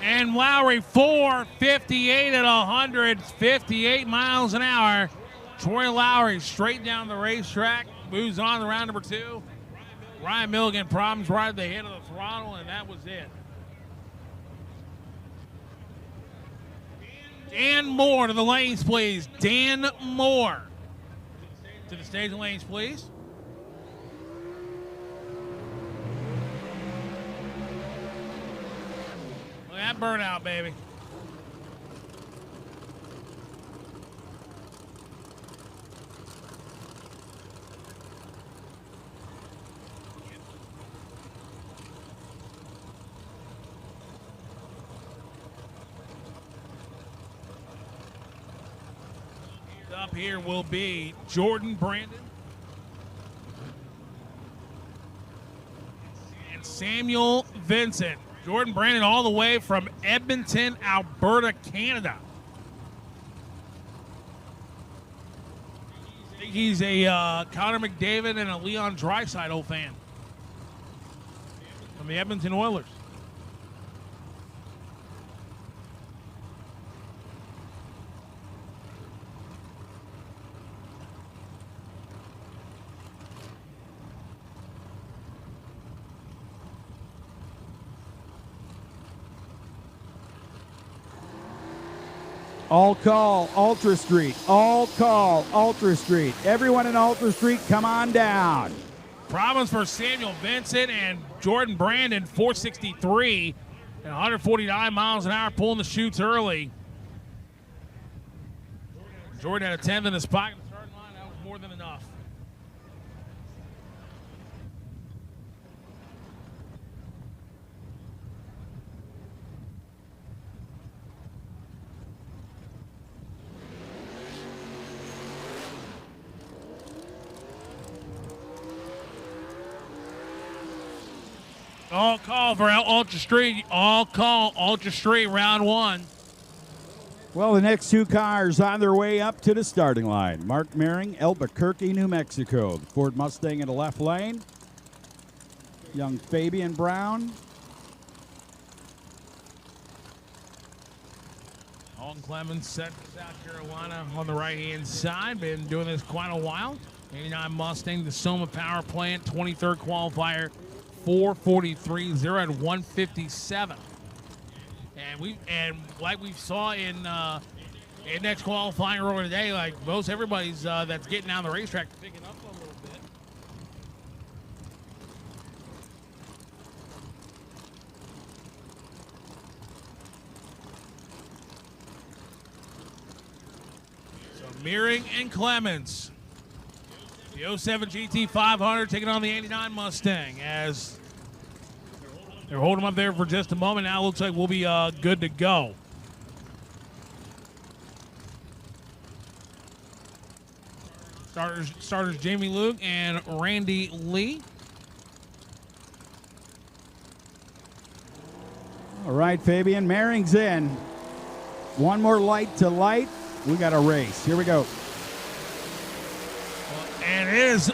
And Lowry 458 at 158 miles an hour. Troy Lowry straight down the racetrack. Moves on to round number 2. Ryan Milliken problems right at the head of the throttle, and that was it. Dan Moore to the lanes, please. Dan Moore to the stage lanes, please. Look at that burnout, baby. up here will be Jordan Brandon and Samuel Vincent. Jordan Brandon all the way from Edmonton, Alberta, Canada. I think he's a Connor McDavid and a Leon Draisaitl fan from the Edmonton Oilers. All call Ultra Street. All call Ultra Street. Everyone in Ultra Street, come on down. Problems for Samuel Vincent and Jordan Brandon, 463 and 149 miles an hour, pulling the chutes early. Jordan had a 10th in his pocket. The starting line, that was more than enough. All call for Ultra Street. All call Ultra Street, round one. Well, the next two cars on their way up to the starting line. Mark Mehring, Albuquerque, New Mexico. The Ford Mustang in the left lane. Young Fabian Brown. Alton Clemens set for South Carolina on the right-hand side. Been doing this quite a while. 89 Mustang, the Soma Power Plant, 23rd qualifier. 443, at 157, and like we saw in next qualifying earlier today, like most everybody's that's getting down the racetrack picking up a little bit. So Mehring and Clemens. The 07 GT 500 taking on the 89 Mustang as they're holding them up there for just a moment. Now it looks like we'll be good to go. Starters Jamie Luke and Randy Lee. All right, Fabian, Mehring's in. One more light to light. We got a race. Here we go. And it is.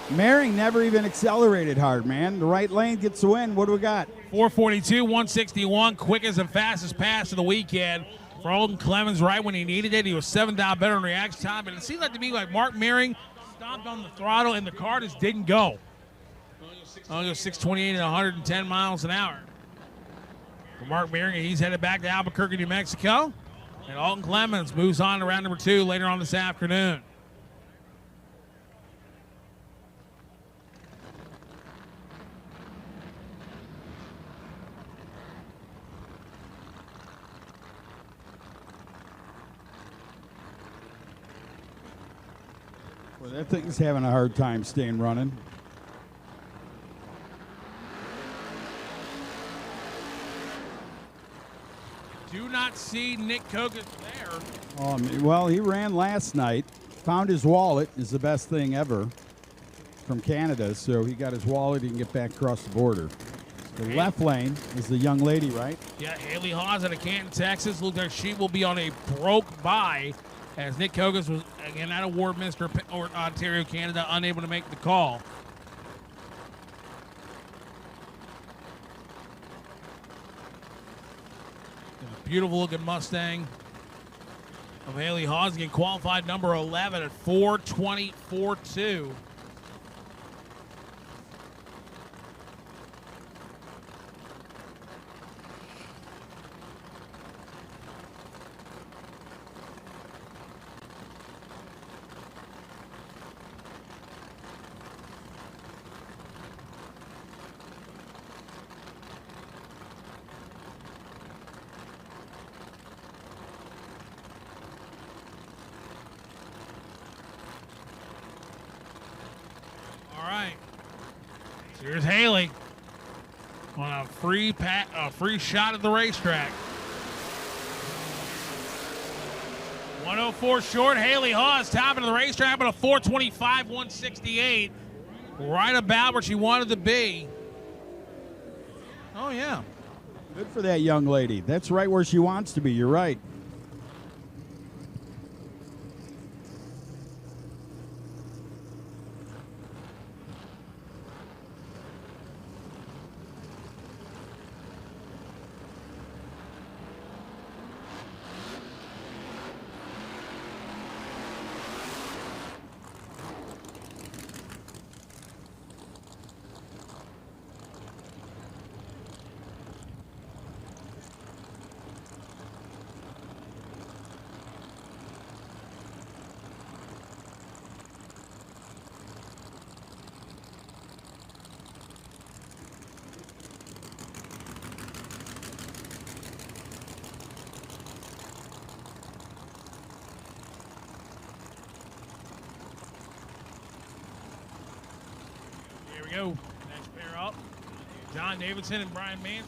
Mehring never even accelerated hard, man. The right lane gets the win. What do we got? 442, 161, quickest and fastest pass of the weekend for Alton Clemens right when he needed it. He was 7 down better in reaction time, but it seemed like to me like Mark Mehring stomped on the throttle and the car just didn't go. Only goes 628 and 110 miles an hour. For Mark Mehring, he's headed back to Albuquerque, New Mexico. And Alton Clemens moves on to round number 2 later on this afternoon. Well, that thing's having a hard time staying running. Do not see Nick Kogut there. Well, he ran last night. Found his wallet is the best thing ever from Canada. So he got his wallet. He can get back across the border. The left lane is the young lady, right? Yeah, Haley Haas out of Canton, Texas. Looks like she will be on a broke bye as Nick Kogut was, again, out of Wardminster, Ontario, Canada, unable to make the call. A beautiful looking Mustang of Haley Haas, getting qualified number 11 at 4:20.42. Here's Haley on a free shot at the racetrack. 104 short. Haley Hawes topping of the racetrack at a 425, 168. Right about where she wanted to be. Oh, yeah. Good for that young lady. That's right where she wants to be. You're right. Here we go. Next pair up. John Davidson and Brian Mansky.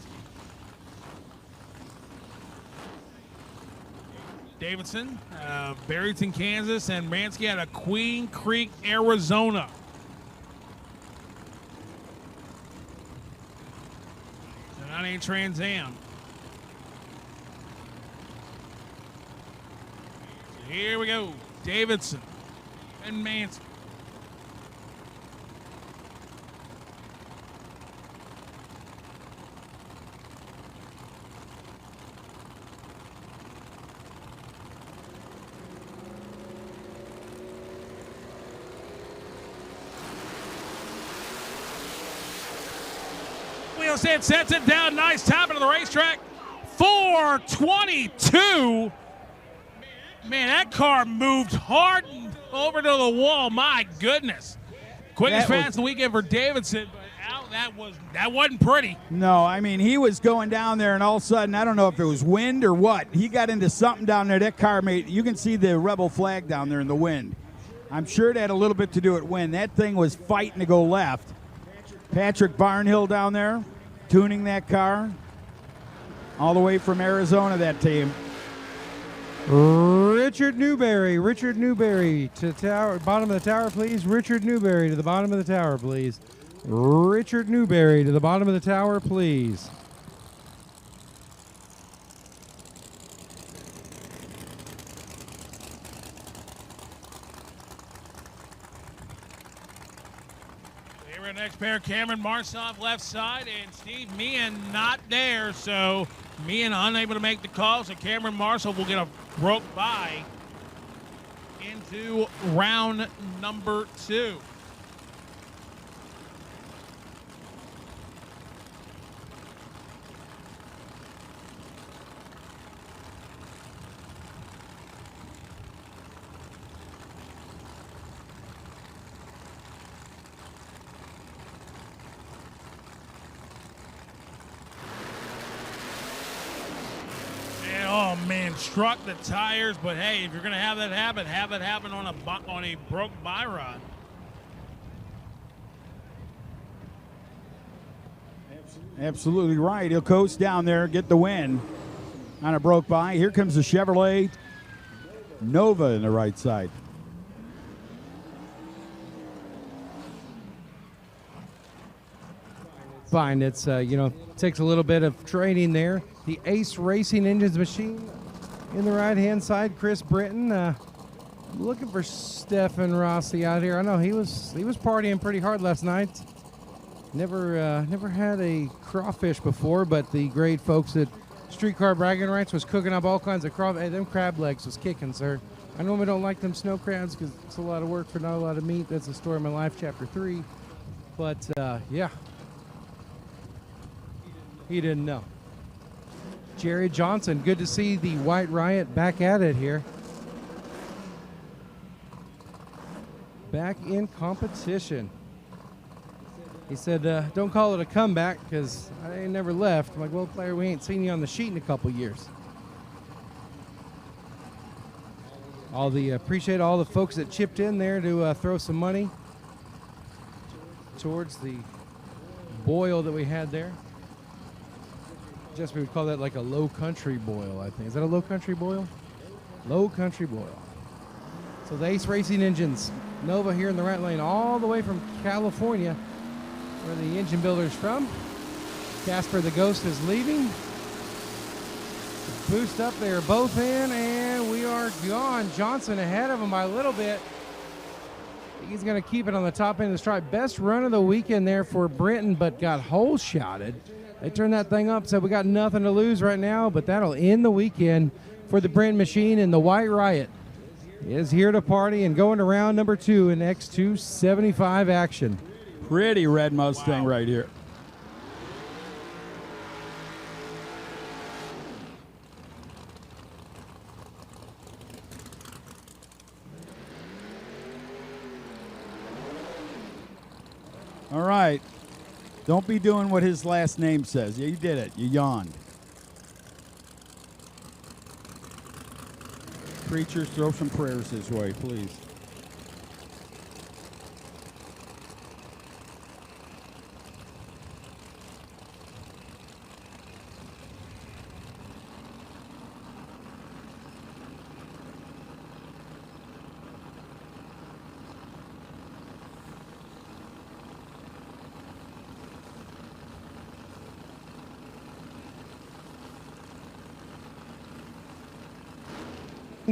Davidson, Barrington, Kansas, and Mansky out of Queen Creek, Arizona. So that ain't Trans Am. So here we go. Davidson and Mansky. Wheelset sets it down. Nice top into the racetrack. 422. Man, that car moved hard over to the wall. My goodness. Quickest fast of the weekend for Davidson, but out that wasn't pretty. No, I mean, he was going down there, and all of a sudden, I don't know if it was wind or what. He got into something down there. That car you can see the rebel flag down there in the wind. I'm sure it had a little bit to do with wind. That thing was fighting to go left. Patrick Barnhill down there tuning that car all the way from Arizona, that team. Richard Newberry to the tower, bottom of the tower, please. Richard Newberry to the bottom of the tower, please. Richard Newberry to the bottom of the tower, please. Next pair, Cameron Marsoff left side, and Steve Meehan not there, so Meehan unable to make the call, so Cameron Marsoff will get a broke by into round number 2. Oh man, struck the tires, but hey, if you're going to have that happen on a broke by rod. Absolutely right. He'll coast down there, get the win on a broke by. Here comes the Chevrolet Nova in the right side. Fine. It's, takes a little bit of training there. The Ace Racing Engines machine in the right-hand side. Chris Britton looking for Stefan Rossi out here. I know he was partying pretty hard last night. Never had a crawfish before, but the great folks at Streetcar Bragging Rights was cooking up all kinds of crawfish. Hey, them crab legs was kicking, sir. I normally don't like them snow crabs because it's a lot of work for not a lot of meat. That's the story of my life, chapter 3. But, yeah. He didn't know. Jerry Johnson, good to see the White Riot back at it here. Back in competition. He said, don't call it a comeback because I ain't never left. I'm like, well, player, we ain't seen you on the sheet in a couple years. Appreciate all the folks that chipped in there to throw some money towards the boil that we had there. We would call that like a low country boil, I think. Is that a low country boil? Low Country Boil. So the Ace Racing engines, Nova here in the right lane, all the way from California, where the engine builder's from. Casper the Ghost is leaving. Boost up, they are both in, and we are gone. Johnson ahead of him by a little bit. He's going to keep it on the top end of the stripe. Best run of the weekend there for Brenton, but got hole shotted. They turned that thing up, so we got nothing to lose right now, but that'll end the weekend for the Brenton machine, and the White Riot is here to party and going to round number 2 in X275 action. Pretty red Mustang right here. All right. Don't be doing what his last name says. Yeah, you did it. You yawned. Preachers, throw some prayers his way, please.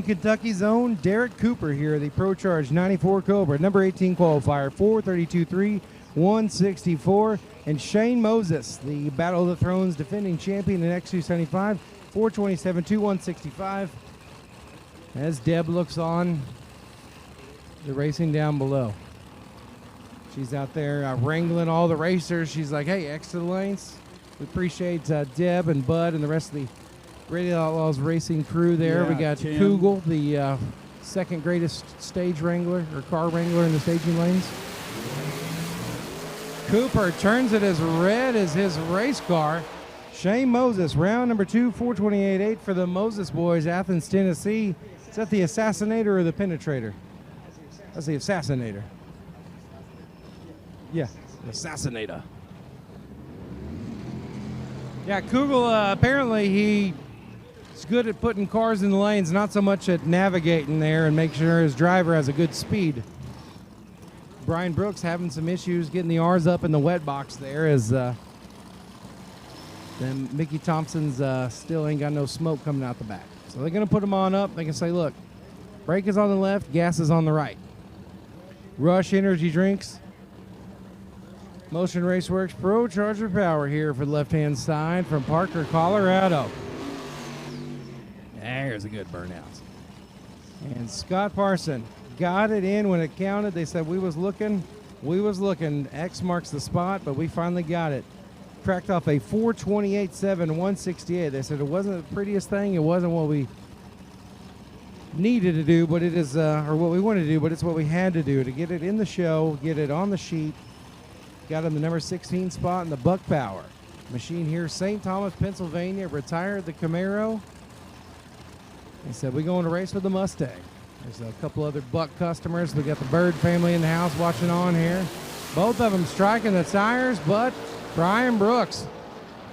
Kentucky's own Derek Cooper here, the Pro Charge 94 Cobra, number 18 qualifier, 432.3, 164. And Shane Moses, the Battle of the Thrones defending champion in X275, 427.2, 165. As Deb looks on the racing down below. She's out there wrangling all the racers. She's like, hey, X to the lanes. We appreciate Deb and Bud and the rest of the Radio Outlaws racing crew there. Yeah, we got Tim. Kugel, the second greatest stage wrangler or car wrangler in the staging lanes. Cooper turns it as red as his race car. Shane Moses, round number 2, 428.8 for the Moses boys, Athens, Tennessee. Is that the Assassinator or the Penetrator? That's the Assassinator. Yeah, the Assassinator. Yeah, Kugel, apparently he's good at putting cars in the lanes, not so much at navigating there and making sure his driver has a good speed. Brian Brooks having some issues getting the R's up in the wet box there as then Mickey Thompson's still ain't got no smoke coming out the back. So they're going to put them on up. They can say, look, brake is on the left, gas is on the right. Rush Energy Drinks. Motion Raceworks Pro Charger Power here for the left-hand side from Parker, Colorado. There's a good burnout. And Scott Parson got it in when it counted. They said we was looking. X marks the spot, but we finally got it. Cracked off a 428.7, 168. They said it wasn't the prettiest thing. It wasn't what we needed to do, but it is, or what we wanted to do, but it's what we had to do to get it in the show, get it on the sheet. Got him the number 16 spot in the Buck Power. Machine here, St. Thomas, Pennsylvania, retired the Camaro. He said, we going to race with the Mustang. There's a couple other Buck customers. We got the Bird family in the house watching on here. Both of them striking the tires, but Brian Brooks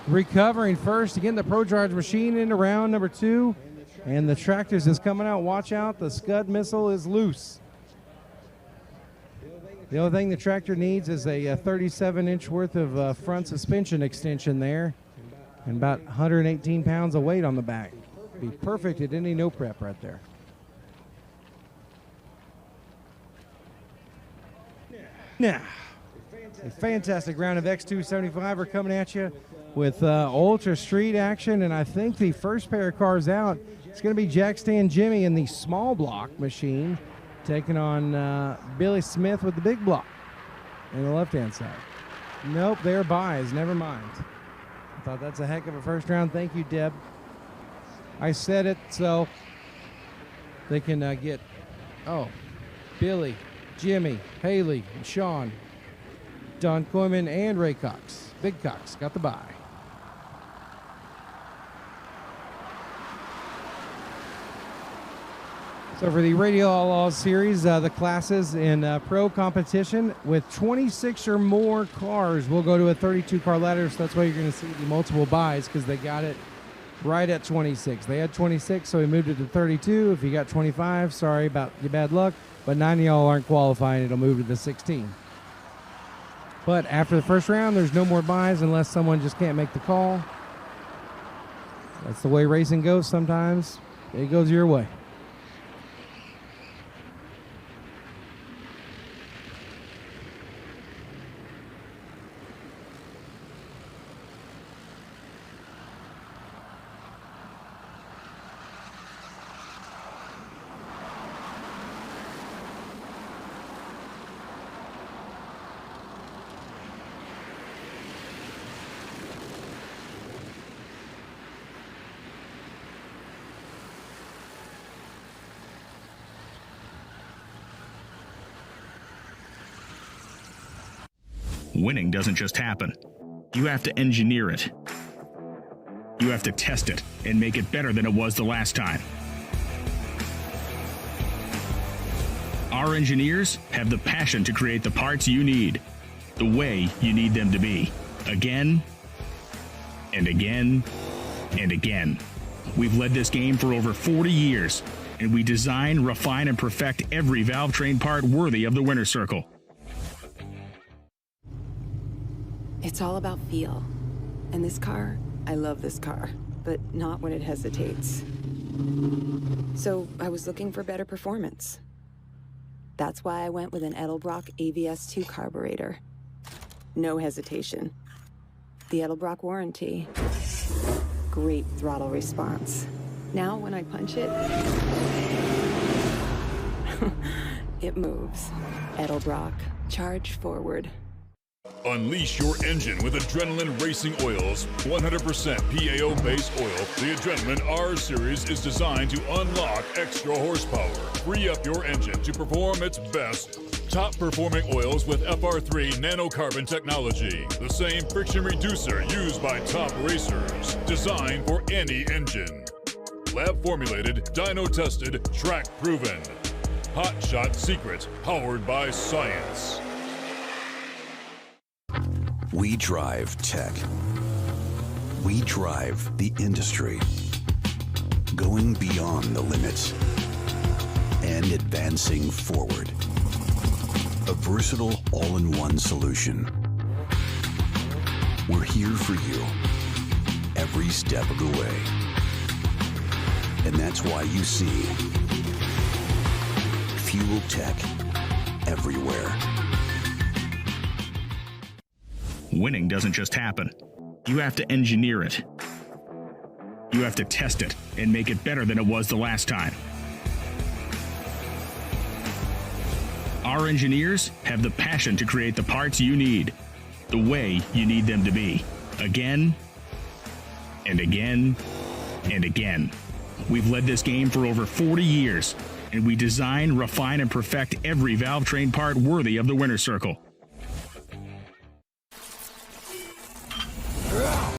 recovering first to get the Pro Charge machine into round number 2. And the Tractors is coming out. Watch out, the Scud missile is loose. The only thing the Tractor needs is a 37-inch worth of front suspension extension there and about 118 pounds of weight on the back. Be perfect at any no prep right there. Now, a fantastic round of X275 are coming at you with Ultra Street action, and I think the first pair of cars out is going to be Jack Stan Jimmy in the small block machine, taking on Billy Smith with the big block on the left-hand side. Nope, they're buys. Never mind. I thought that's a heck of a first round. Thank you, Deb. I said it so they can get, Billy, Jimmy, Haley, and Sean, Don Koyman, and Ray Cox. Big Cox got the buy. So for the Radio Outlaws series, the classes in pro competition with 26 or more cars will go to a 32-car ladder. So that's why you're going to see the multiple buys, because they got it right at 26. They had 26, so we moved it to 32. If you got 25, sorry about your bad luck, but 9 of y'all aren't qualifying. It'll move to the 16. But after the first round, there's no more buys unless someone just can't make the call. That's the way racing goes sometimes. It goes your way. Winning doesn't just happen. You have to engineer it. You have to test it and make it better than it was the last time. Our engineers have the passion to create the parts you need, the way you need them to be, again and again and again. We've led this game for over 40 years, and we design, refine, and perfect every valve train part worthy of the winner's circle. It's all about feel. And this car, I love this car, but not when it hesitates. So I was looking for better performance. That's why I went with an Edelbrock AVS2 carburetor. No hesitation. The Edelbrock warranty. Great throttle response. Now when I punch it, it moves. Edelbrock, charge forward. Unleash your engine with Adrenaline Racing Oils. 100% PAO base oil. The Adrenaline R Series is designed to unlock extra horsepower. Free up your engine to perform its best. Top performing oils with FR3 nanocarbon technology. The same friction reducer used by top racers. Designed for any engine. Lab formulated, dyno tested, track proven. Hot Shot Secret, powered by science. We drive tech. We drive the industry. Going beyond the limits and advancing forward. A versatile all-in-one solution. We're here for you every step of the way. And that's why you see Fuel Tech everywhere. Winning doesn't just happen. You have to engineer it. You have to test it and make it better than it was the last time. Our engineers have the passion to create the parts you need, the way you need them to be, again and again and again. We've led this game for over 40 years, and we design, refine, and perfect every valve train part worthy of the winner's circle.